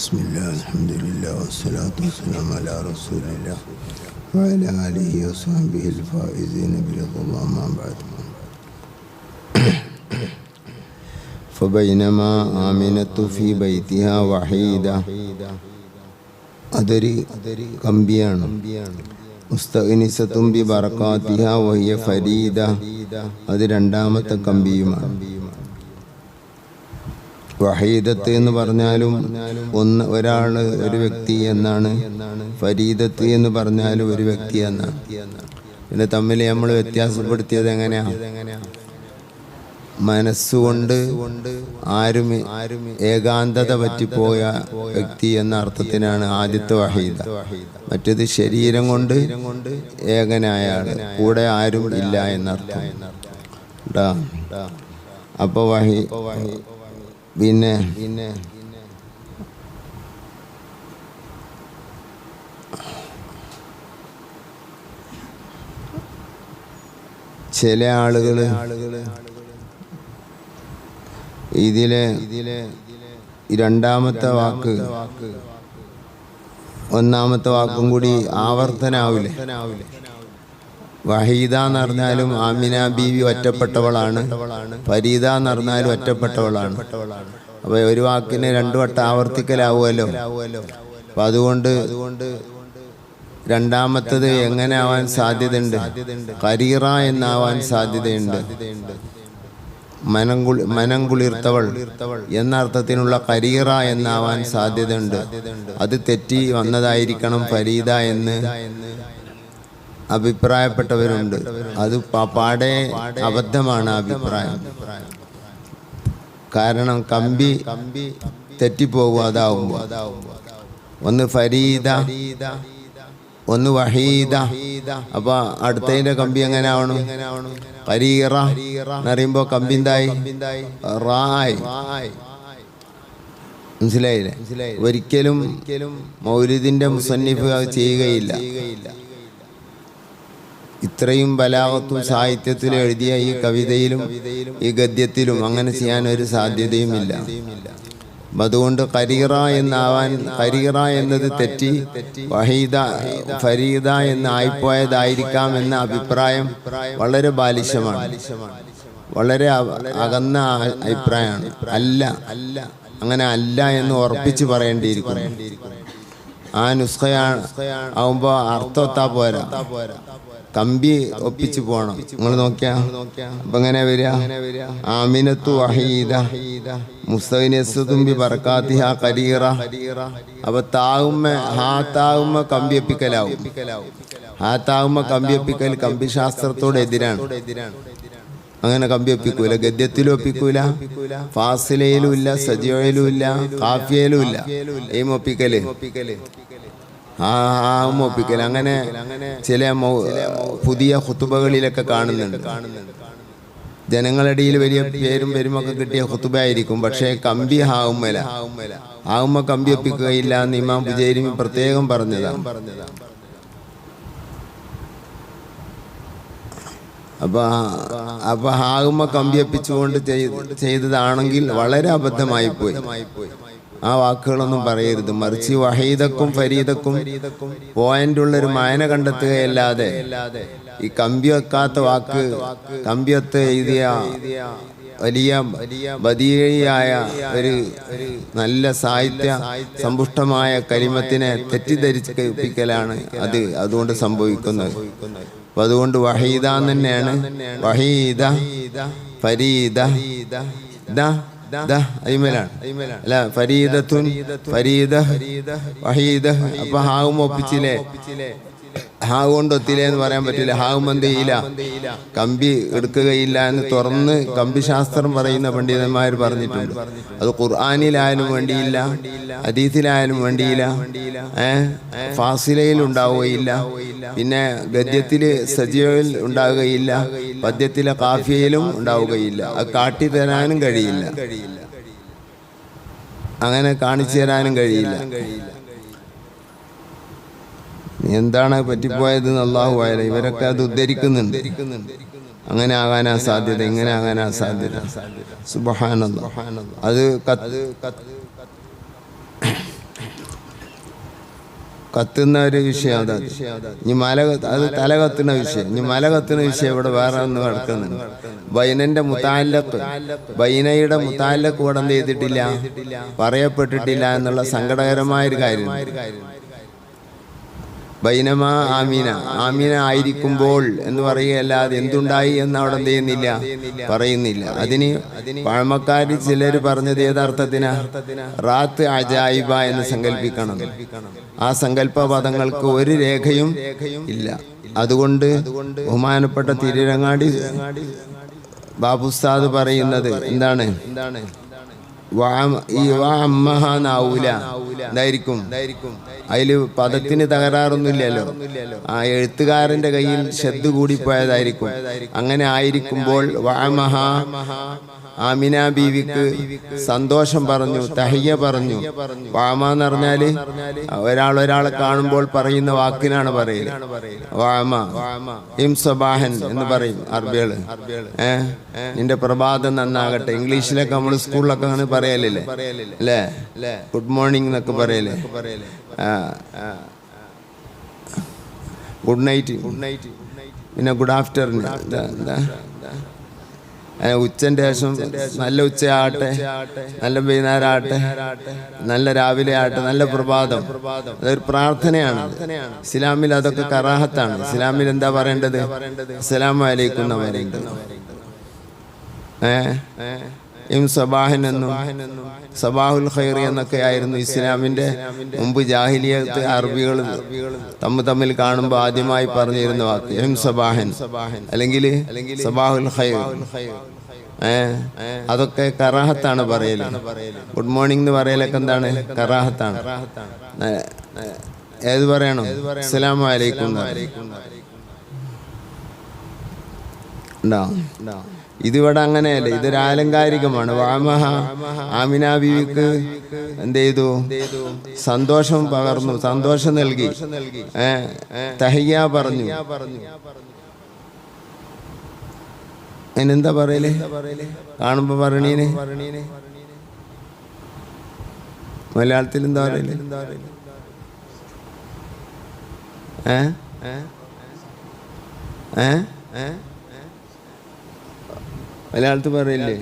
ബിസ്മില്ലാ അൽഹംദുലില്ലാ വസ്സലാത്തു വസ്സലാമു അലാ റസൂലില്ലാ വഅലാ ആലിഹി വസ്വഹ്ബിഹിൽ ഫായിസീന ബിറിദ്വാ അമ്മാ ബഅദ്. ഫബൈനമാ ആമിനത്തു ഫീ ബൈതിഹാ വഹീദ. അതൊരു കമ്പിയാണ്. മുസ്തഗ്നിസത്തും ബി ബറകാതിഹാ വഹിയ ഫരീദ. അത് രണ്ടാമത്തെ കമ്പിയുമാണ്. വഹീദത്ത് എന്ന് പറഞ്ഞാലും ഒരാൾ, ഒരു വ്യക്തി എന്നാണ്. ഫരീദത്ത് എന്ന് പറഞ്ഞാലും ഒരു വ്യക്തി എന്നാണ്. പിന്നെ തമ്മിൽ നമ്മൾ വ്യത്യാസപ്പെടുത്തിയത് എങ്ങനെയാ? മനസ്സുകൊണ്ട് ആരും ഏകാന്തത പറ്റിപ്പോയ വ്യക്തി എന്ന അർത്ഥത്തിനാണ് ആദ്യത്തെ വഹീദ. മറ്റേത് ശരീരം കൊണ്ട് ഏകനായ ആള്, കൂടെ ആരും ഇല്ല എന്നർത്ഥം. അപ്പൊ പിന്നെ ചില ആളുകള് ഇതിലെ രണ്ടാമത്തെ വാക്ക് ഒന്നാമത്തെ വാക്കും കൂടി ആവർത്തനാവില്ലേ? വഹീദ എന്ന് പറഞ്ഞാലും ആമിന ബീവി ഒറ്റപ്പെട്ടവളാണ്, ഫരീദ എന്ന് പറഞ്ഞാലും ഒറ്റപ്പെട്ടവളാണ്. അപ്പൊ ഒരു വാക്കിനെ രണ്ടു വട്ടം ആവർത്തിക്കലാവുമല്ലോ. അപ്പൊ അതുകൊണ്ട് രണ്ടാമത്തത് എങ്ങനെ ആവാൻ സാധ്യതയുണ്ട്? ഖരീറ എന്നാവാൻ സാധ്യതയുണ്ട്. മനം കുളിർത്തവൾ എന്ന അർത്ഥത്തിനുള്ള ഖരീറ എന്നാവാൻ സാധ്യതയുണ്ട്. അത് തെറ്റി വന്നതായിരിക്കണം ഫരീദ എന്ന് അഭിപ്രായപ്പെട്ടവരുണ്ട്. അത് പാടെ അബദ്ധമാണ് അഭിപ്രായം. കാരണം കമ്പി തെറ്റിപ്പോകും. അതാവുമ്പോ ഒന്ന് ഫരീദ, ഒന്ന് വഹീദ. അപ്പൊ അടുത്തതിന്റെ കമ്പി എങ്ങനെ ആവണം? ഖരീറ എന്നറിയുമ്പോ കമ്പി എന്തായി? റായ്. മനസ്സിലായില്ലേ? ഒരിക്കലും മൗലിദിന്റെ മുസന്നിഫ് ചെയ്യുകയില്ല. ഇത്രയും ബലാഗത്തും സാഹിത്യത്തിലും എഴുതിയ ഈ കവിതയിലും ഈ ഗദ്യത്തിലും അങ്ങനെ ചെയ്യാൻ ഒരു സാധ്യതയുമില്ല. അതുകൊണ്ട് ഖരീറ എന്നത് തെറ്റി വഹീദ ഫരീദ എന്ന് ആയിപ്പോയതായിരിക്കാം എന്ന അഭിപ്രായം വളരെ ബാലിശമാണ്, വളരെ അകന്ന അഭിപ്രായമാണ്. അങ്ങനെ അല്ല എന്ന് ഉറപ്പിച്ച് പറയേണ്ടിയിരിക്കുന്നു. ആ നുസ്ഖയാണ് ആവുമ്പോ അർത്ഥത്താ പോരാ, കമ്പി ഒപ്പിച്ചു പോണം. നിങ്ങൾ നോക്കിയാ അപ്പൊ എങ്ങനെ വരിക? ആമിനത്തു വഹീദ മുസ്തഗ്നിസത്തും ബി ബറകാതിഹാ ഖരീറ. അപ്പൊ താവുമ്മ കമ്പിയൊപ്പിക്കലാവും. താവുമ്മ കമ്പിയൊപ്പിക്കൽ കമ്പിശാസ്ത്രത്തോട് എതിരാണ്. അങ്ങനെ കമ്പിയൊപ്പിക്കൂല. ഗദ്യത്തിലും ഒപ്പിക്കൂല, ഫാസിലയിലും ഇല്ല, സജിയയിലും ഇല്ല, കാഫിയയിലും ഇല്ല. ഈ ഒപ്പിക്കല് ഒപ്പിക്കൽ അങ്ങനെ ചില പുതിയ ഖുതുബകളിലൊക്കെ കാണുന്നുണ്ട്. ജനങ്ങളിടയിൽ വലിയ പേരും പെരുമൊക്കെ കിട്ടിയ ഖുതുബ ആയിരിക്കും, പക്ഷേ കമ്പി ആവുമ്മ കമ്പി ഒപ്പിക്കുകയില്ല എന്ന് ഇമാം ബുജൈരി പ്രത്യേകം പറഞ്ഞതാണ്. അപ്പൊ ആവുമ്മ കമ്പി ഒപ്പിച്ചുകൊണ്ട് ചെയ്തതാണെങ്കിൽ വളരെ അബദ്ധമായി പോയി. ആ വാക്കുകളൊന്നും പറയരുത്. മറിച്ച് വഹീദക്കും ഫരീദക്കും പോയിന്റുള്ളൊരു മായന കണ്ടെത്തുകയല്ലാതെ ഈ കമ്പി വെക്കാത്ത വാക്ക്, കമ്പിയൊത്ത് എഴുതിയ വലിയ ബദീയായ ഒരു നല്ല സാഹിത്യ സമ്പുഷ്ടമായ കലിമത്തിനെ തെറ്റിദ്ധരിച്ച് കേൾപ്പിക്കലാണ് അതുകൊണ്ട് സംഭവിക്കുന്നത്. അപ്പൊ അതുകൊണ്ട് വഹീദ തന്നെയാണ്. വഹീദ ഫരീദ അല്ല ഫരീദത്തുൻ ഫരീദ വഹീദ. അപ്പൊ ഹാവും ഒപ്പിച്ചില്ലേ? ഹാവ് കൊണ്ട് ഒത്തില്ലേ എന്ന് പറയാൻ പറ്റില്ല. ഹാവും എന്ത് ചെയ്യില്ല? കമ്പി എടുക്കുകയില്ല എന്ന് തുറന്ന് കമ്പിശാസ്ത്രം പറയുന്ന പണ്ഡിതന്മാർ പറഞ്ഞിട്ടുണ്ട്. അത് ഖുർആനിലായാലും വേണ്ടിയില്ല, ഹദീസിലായാലും വേണ്ടിയില്ല, ഫാസിലയിൽ ഉണ്ടാവുകയില്ല, പിന്നെ ഗദ്യത്തില് സജിയയിൽ ഉണ്ടാവുകയില്ല, പദ്യത്തിലെ കാഫിയയിലും ഉണ്ടാവുകയില്ല. അത് കാട്ടിത്തരാനും കഴിയില്ല, അങ്ങനെ കാണിച്ചു തരാനും കഴിയില്ല. എന്താണ് പറ്റിപ്പോയത് അല്ലാഹു അഅലം. ഇവരൊക്കെ അത് ഉദ്ധരിക്കുന്നുണ്ട്. അങ്ങനെ ആകാനാ സാധ്യത, ഇങ്ങനെ ആകാനാ സാധ്യത. സുബ്ഹാനല്ലാഹ്. അത് കത്തുന്ന ഒരു വിഷയം അതാ. ഇനി അത് തല കത്തുന്ന വിഷയം. ഇനി മല കത്തുന്ന വിഷയം ഇവിടെ വേറെ ഒന്ന് കിടക്കുന്നുണ്ട്. ബൈനന്റെ മുത്താലക്ക്, ബൈനയുടെ മുത്താലക്ക് ഇവിടെ എന്ത് ചെയ്തിട്ടില്ല, പറയപ്പെട്ടിട്ടില്ല എന്നുള്ള സങ്കടകരമായൊരു കാര്യം. ബൈനമ ആമീന, ആമീന ആയിരിക്കുമ്പോൾ എന്ന് പറയുകയല്ലാതെ എന്തുണ്ടായി എന്ന് അവിടെ എന്ത് ചെയ്യുന്നില്ല, പറയുന്നില്ല. അതിന് പഴമക്കാര് ചിലർ പറഞ്ഞത് ഏതർത്ഥത്തിനാ, റാത്ത് അജായിബ എന്ന് സങ്കല്പിക്കണം. ആ സങ്കല്പ പദങ്ങൾക്ക് ഒരു രേഖയും ഇല്ല. അതുകൊണ്ട് ബഹുമാനപ്പെട്ട തിരുരങ്ങാടി ബാബുസ്താദ് പറയുന്നത് എന്താണ്, ഈ വാമ്മഹാനാവൂല എന്തായിരിക്കും, അതില് പദത്തിന് തകരാറൊന്നുമില്ലല്ലോ. ആ എഴുത്തുകാരന്റെ കയ്യിൽ ശബ്ദ കൂടിപ്പോയതായിരിക്കും. അങ്ങനെ ആയിരിക്കുമ്പോൾ വാമഹ ആമിന ബീവിക്ക് സന്തോഷം പറഞ്ഞു, തഹിയ പറഞ്ഞു. വാമ എന്ന് പറഞ്ഞാല് ഒരാളെ കാണുമ്പോൾ പറയുന്ന വാക്കിനാണ് പറയല്. വാമ ഇം സബാഹൻ എന്ന് പറയും അറബികള്. നിന്റെ പ്രഭാതം നന്നാകട്ടെ. ഇംഗ്ലീഷിലൊക്കെ നമ്മൾ സ്കൂളിലൊക്കെ അങ്ങനെ പറയലല്ലേ അല്ലേ, ഗുഡ് മോർണിംഗ് എന്നൊക്കെ പറയല്ലേ. ഗുഡ് നൈറ്റ്, പിന്നെ ഗുഡ് ആഫ്റ്റർനൂൺ. ഉച്ചൻ്റെ ശേഷം നല്ല ഉച്ചയാകട്ടെ, നല്ല വൈകുന്നേരം ആകട്ടെ, നല്ല രാവിലെ ആകട്ടെ, നല്ല പ്രഭാതം. അതൊരു പ്രാർത്ഥനയാണ്. ഇസ്ലാമിൽ അതൊക്കെ കറാഹത്താണ്. ഇസ്ലാമിൽ എന്താ പറയേണ്ടത്, അസ്സലാമു അലൈക്കും എന്ന് പറയേണ്ടത്. ഇം സബാഹൻ എന്നും സബാഹുൽ ഖൈർ എന്നൊക്കെ ആയിരുന്നു ഇസ്ലാമിന്റെ മുമ്പ് ജാഹിലിയത്ത് അറബികൾ തമ്മിൽ കാണുമ്പോൾ ആദ്യമായി പറഞ്ഞിരുന്ന വാക്ക് ഇം സബാഹൻ അല്ലെങ്കിൽ സബാഹുൽ ഖൈർ. അതൊക്കെ കറാഹത്താണ് പറയല്. ഗുഡ് മോർണിംഗ് എന്ന് പറയലൊക്കെ എന്താണ്, കറാഹത്താണ്. ഏത് പറയണം, അസ്സലാമു അലൈക്കും ഉണ്ടാവും. ഇതിവിടെ അങ്ങനെയല്ല, ഇതൊരു ആലങ്കാരികമാണ്. വാമഹ ആമിന ബീവിക്ക് എന്ത് ചെയ്തു, സന്തോഷം പകർന്നു, സന്തോഷം നൽകി. തഹിയ പറഞ്ഞു. അതിനെന്താ പറയല്, കാണുമ്പോ പറയണീന് മലയാളത്തിൽ എന്താ പറയല്, മലയാളത്തിൽ പറയില്ലേ,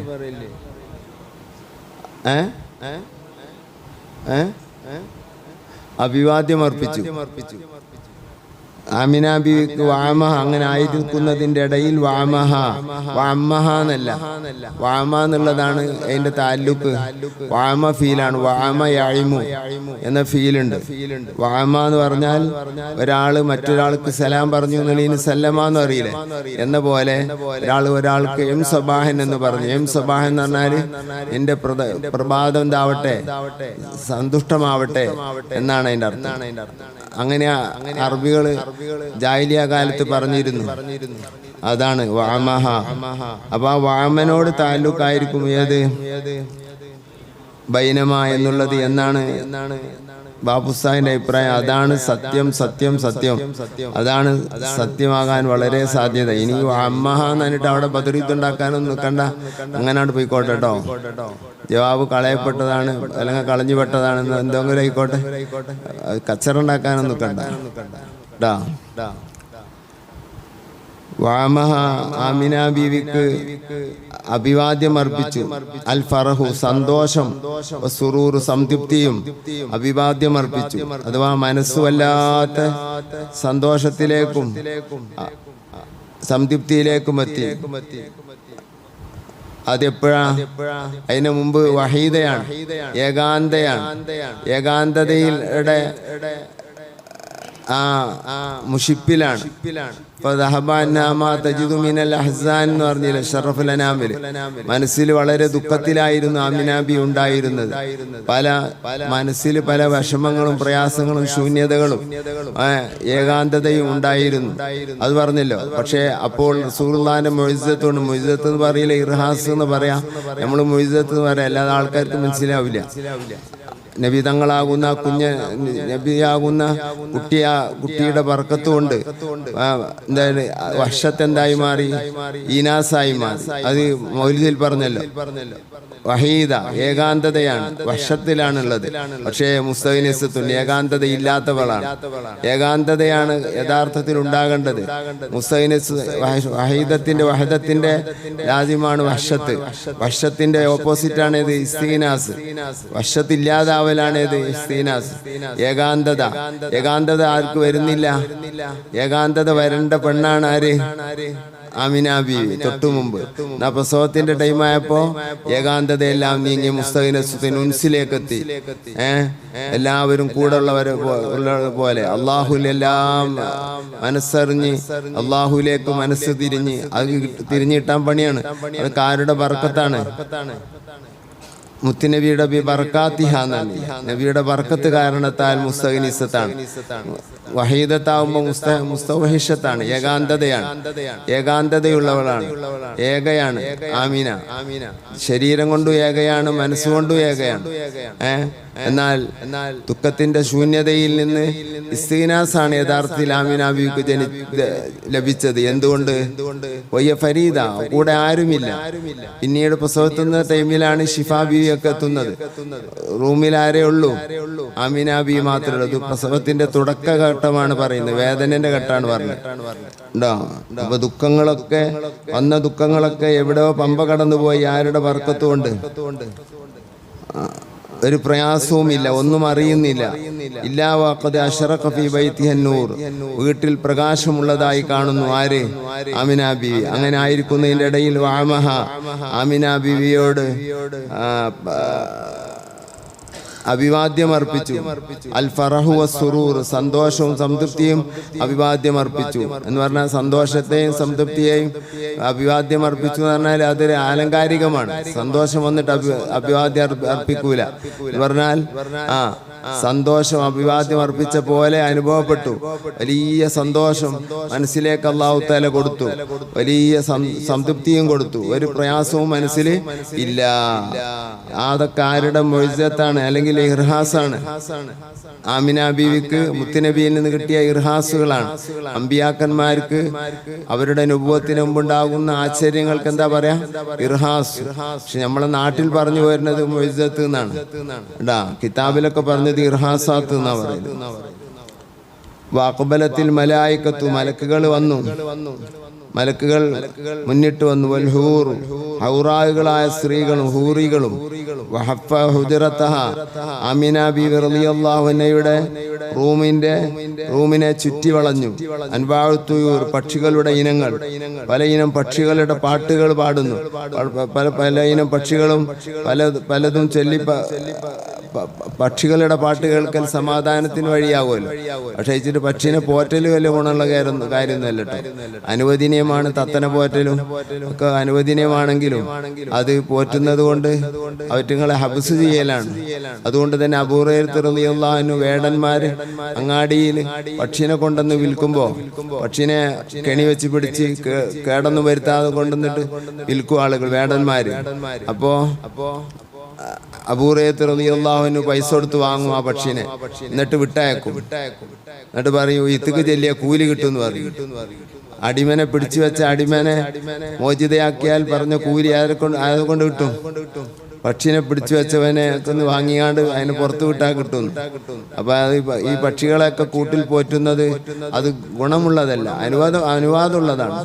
അഭിവാദ്യം അർപ്പിച്ചു. ആമിന ബീവിക്ക് വാമഹ അങ്ങനെ ആയിരിക്കുന്നതിൻ്റെ ഇടയിൽ വാമഹ വാമഹ എന്നല്ല, വാമ എന്നുള്ളതാണ് അതിന്റെ താല്ലുക്ക്. വാമ ഫീലാണ്. വാമ യഅ്മു എന്ന ഫീലുണ്ട്. വാമ എന്ന് പറഞ്ഞാൽ ഒരാള് മറ്റൊരാൾക്ക് സലാം പറഞ്ഞു എന്നുള്ളതിന് സല്ലമ എന്ന് അറിയില്ലേ എന്ന പോലെ ഒരാൾക്ക് എം സബാഹൻ എന്ന് പറഞ്ഞു. എം സബാഹൻ എന്ന് പറഞ്ഞാല് എന്റെ പ്രഭാതം എന്താവട്ടെ, സന്തുഷ്ടമാവട്ടെ എന്നാണ് അതിന്റെ അർത്ഥം. അങ്ങനെ അറബികള് ജാഹിലിയ കാലത്ത് പറഞ്ഞിരുന്നു. അതാണ് വാമഹ. അപ്പൊ ആ വാമനോട് താലൂക്കായിരിക്കും ഏത്, ബൈനമ എന്നുള്ളത് എന്നാണ് ബാബുസാഹിന്റെ അഭിപ്രായം. അതാണ് സത്യം, സത്യം, സത്യം. അതാണ് സത്യമാകാൻ വളരെ സാധ്യത. ഇനി വാമഹ എന്നിട്ട് അവിടെ ബദരീത്തുണ്ടാക്കാനൊന്നും നിൽക്കണ്ട, അങ്ങനാണ്ട് പോയിക്കോട്ടെ കേട്ടോ. ജവാബ് കളയപ്പെട്ടതാണ് അല്ലെങ്കിൽ കളഞ്ഞു പെട്ടതാണെന്ന് എന്തെങ്കിലും ആയിക്കോട്ടെ, കച്ചറുണ്ടാക്കാനൊന്നും നിൽക്കണ്ട. വാമഹ ആമിന ബീവിക്ക് അഭിവാദ്യം അർപ്പിച്ചു. അൽ ഫറഹു സന്തോഷം, സുറൂർ സംതൃപ്തിയും അഭിവാദ്യം അർപ്പിച്ചു. അഥവാ മനസ്സുവല്ലാത്ത സന്തോഷത്തിലേക്കും സംതൃപ്തിയിലേക്കും എത്തി. അതെപ്പോഴാ, അതിനു മുമ്പ് വഹീദയാണ്, ഏകാന്തയാണ്. ഏകാന്തതയുടെ മുഷിപ്പിലാണ്. എന്ന് പറഞ്ഞില്ല ഷറഫുൽ അനാമിൽ, മനസ്സിൽ വളരെ ദുഃഖത്തിലായിരുന്നു ആമിനാബി ഉണ്ടായിരുന്നത്. മനസ്സിൽ പല വിഷമങ്ങളും പ്രയാസങ്ങളും ശൂന്യതകളും ഏകാന്തതയും ഉണ്ടായിരുന്നു. അത് പറഞ്ഞല്ലോ. പക്ഷെ അപ്പോൾ റസൂലുള്ളാഹിന്റെ മുഅ്ജിസത്തുണ്ട്. മുഅ്ജിസത്ത് എന്ന് പറയില്ല, ഇർഹാസ് എന്ന് പറയാം. നമ്മൾ മുഅ്ജിസത്ത് എന്ന് പറയാം, അല്ലാതെ ആൾക്കാർക്ക് മനസ്സിലാവില്ല. നബി തങ്ങളാകുന്ന നബിയാകുന്ന കുട്ടിയുടെ ബർക്കത്തുകൊണ്ട് എന്താണ് വഹ്ശത്തെന്തായി മാറി? ഈനാസായി മാറി. അത് മൗലിദിൽ പറഞ്ഞല്ലോ. വഹീദ ഏകാന്തതയാണ്, വഹ്ശത്തിലാണുള്ളത്. പക്ഷേ മുസ്തഗ്നിസത്തുൻ ഏകാന്തത ഇല്ലാത്തവളാണ്. ഏകാന്തതയാണ് യഥാർത്ഥത്തിൽ ഉണ്ടാകേണ്ടത്. മുസ്തഗ്നിസ് വഹദത്തിന്റെ ലാസിമാണ് വഹ്ശത്ത്. വഹ്ശത്തിന്റെ ഓപ്പോസിറ്റാണ് ഇത് ഇസ്തിഗ്നാസ്. വഹ്ശത്തില്ലാതാവലാണ് ഇത് ഇസ്തിഗ്നാസ്. ഏകാന്തത ആർക്ക് വരുന്നില്ല? ഏകാന്തത വരേണ്ട പെണ്ണാണ് ആര്? ആമിന ബീവി തൊട്ടു മുമ്പ്. പ്രസവത്തിന്റെ ടൈമായപ്പോ ഏകാന്തതയെല്ലാം നീങ്ങി മുസ്തഗ്നിസത്തുൻ ഉൻസിലേക്ക് എത്തി. എല്ലാവരും കൂടെ ഉള്ളവരെ പോലെ അള്ളാഹുലെല്ലാം മനസ്സറിഞ്ഞ് അള്ളാഹുലേക്ക് മനസ്സ് തിരിഞ്ഞ് അത് തിരിഞ്ഞിട്ടാൻ പണിയാണ്. അതൊക്കെ ആരുടെ ബർക്കത്താണ്? മുത്തുനബിയുടെ ബർക്കാത്തിഹാന്നാണ്. നബിയുടെ ബർക്കത്ത് കാരണത്താൽ മുസ്തഗ്നിസത്താണ്. വഹീദത്താവുമ്പോൾ മുസ്തവഹിഷത്താണ്, ഏകാന്തതയാണ്. ഏകാന്തതയുള്ളവളാണ്, ഏകയാണ് ആമിന. ശരീരം കൊണ്ടും ഏകയാണ്, മനസ്സുകൊണ്ടും ഏകയാണ്. എന്നാൽ ദുഃഖത്തിന്റെ ശൂന്യതയിൽ നിന്ന് ഇസ്തിഗ്നാസാണ് യഥാർത്ഥത്തിൽ ആമിന ബീവിക്ക് ലഭിച്ചത്. എന്തുകൊണ്ട്? വയ്യ ഫരീദ, കൂടെ ആരുമില്ല. പിന്നീട് പ്രസവത്തുന്ന ടൈമിലാണ് ഷിഫാ ബീവിയൊക്കെ എത്തുന്നത്. റൂമിൽ ആരേ ഉള്ളൂ? ആമിന ബീവി മാത്രമേ ഉള്ളൂ. പ്രസവത്തിന്റെ തുടക്കഘട്ടമാണ് പറയുന്നത്, വേദനന്റെ ഘട്ടമാണ് പറഞ്ഞത്. ഉണ്ടോ? അപ്പൊ ദുഃഖങ്ങളൊക്കെ വന്ന ദുഃഖങ്ങളൊക്കെ എവിടെയോ പമ്പ കടന്നുപോയി. ആരുടെ ബർക്കത്തുകൊണ്ട്? ഒരു പ്രയാസവും ഇല്ല, ഒന്നും അറിയുന്നില്ല. ഇല്ലാ വഖദ് അശ്റഖ ഫീ ബൈതിഹി നൂർ, വീട്ടിൽ പ്രകാശമുള്ളതായി കാണുന്നു. ആര്? ആമിന ബീവി. അങ്ങനെ ആയിരിക്കുന്നതിൻ്റെ ഇടയിൽ വഅമഹ, ആമിന ബീവിയോട് അഭിവാദ്യം അർപ്പിച്ചു. അൽ ഫറഹു വസ്സുറൂർ, സന്തോഷവും സംതൃപ്തിയും അഭിവാദ്യം അർപ്പിച്ചു എന്ന് പറഞ്ഞാൽ സന്തോഷത്തെയും സംതൃപ്തിയെയും അഭിവാദ്യം അർപ്പിച്ചു എന്ന് പറഞ്ഞാൽ അതൊരു ആലങ്കാരികമാണ്. സന്തോഷം വന്നിട്ട് അഭിവാദ്യം അർപ്പിക്കൂല എന്ന് പറഞ്ഞാൽ സന്തോഷം അഭിവാദ്യം അർപ്പിച്ച പോലെ അനുഭവപ്പെട്ടു. വലിയ സന്തോഷം മനസ്സിലേക്ക് അല്ലാഹു തആല കൊടുത്തു, വലിയ സംതൃപ്തിയും കൊടുത്തു. ഒരു പ്രയാസവും മനസ്സിൽ ഇല്ല. അതൊക്കെ ആരുടെ മുഅ്ജിസത്താണ് അല്ലെങ്കിൽ ഇർഹാസാണ്? ആമിന ബീവിക്ക് മുത്തുനബിയിൽ നിന്ന് കിട്ടിയ ഇർഹാസുകളാണ്. അമ്പിയാക്കന്മാർക്ക് അവരുടെ നുബുവത്തിന് മുമ്പുണ്ടാകുന്ന ആശ്ചര്യങ്ങൾക്ക് എന്താ പറയാ? ഇർഹാസ്. പക്ഷെ നമ്മളെ നാട്ടിൽ പറഞ്ഞു വരുന്നത് മുഅ്ജിസത്ത് എന്നാണ്. കിതാബിലൊക്കെ പറഞ്ഞത് ഇർഹാസാത്ത് എന്നാ പറയുന്നത്. വാഖബലത്തിൽ മലായികത്തു, മലക്കുകൾ വന്നു. മലക്കുകൾ മുന്നിട്ട് വന്നു. വൽഹൂർ, ഹൗറാകളായ സ്ത്രീകളും ഹൂറികളും. വഹഫ ഹുജറതഹ, ആമിന ബീവി റളിയല്ലാഹു അൻഹയുടെ റൂമിനെ ചുറ്റി വളഞ്ഞു. അൻവാഉ തുയൂർ, പക്ഷികളുടെ ഇനങ്ങൾ. പല ഇനം പക്ഷികളുടെ പാട്ടുകൾ പാടുന്നു. പല ഇനം പക്ഷികളും പലതും ചൊല്ലി. പക്ഷികളുടെ പാട്ട് കേൾക്കൽ സമാധാനത്തിന് വഴിയാകുമല്ലോ. പക്ഷേ ഇച്ചിട്ട് പക്ഷിനെ പോറ്റൽ വലിയ ഗുണമുള്ള കാര്യമൊന്നുമല്ല കേട്ടോ. അനുവദനീയമാണ്. തത്തനെ പോറ്റലും ഒക്കെ അനുവദനീയമാണെങ്കിലും അത് പോറ്റുന്നത് കൊണ്ട് അവറ്റുങ്ങളെ ഹബ്സ് ചെയ്യലാണ്. അതുകൊണ്ട് തന്നെ അബൂ ഹുറൈറ റളിയല്ലാഹു അൻഹു വേടന്മാര് അങ്ങാടിയിൽ പക്ഷിനെ കൊണ്ടുവന്ന് വിൽക്കുമ്പോൾ പക്ഷിനെ കെണി വെച്ച് പിടിച്ച് കേടൊന്നും വരുത്താതെ കൊണ്ടുവന്നിട്ട് വിൽക്കും ആളുകൾ, വേടന്മാര്. അപ്പോ അബൂ ഹുറൈറ റളിയല്ലാഹു അൻഹു പൈസ കൊടുത്ത് വാങ്ങും ആ പക്ഷിനെ. എന്നിട്ട് വിട്ടയക്കും. എന്നിട്ട് പറയും ഇത്തിക്ക് ചെല്ലിയ കൂലി കിട്ടുമെന്ന് പറയും. അടിമനെ പിടിച്ചു വെച്ച അടിമനെ മോചിതയാക്കിയാൽ പറഞ്ഞ കൂലി ആയതുകൊണ്ട് കിട്ടും. പക്ഷിനെ പിടിച്ചു വെച്ചവനെ ഒന്ന് വാങ്ങിയാണ്ട് അതിനെ പുറത്തു വിട്ടാൽ കിട്ടും. അപ്പൊ ഈ പക്ഷികളെയൊക്കെ കൂട്ടിൽ പോറ്റുന്നത് അത് ഗുണമുള്ളതല്ല, അനുവാദമുള്ളതാണ്.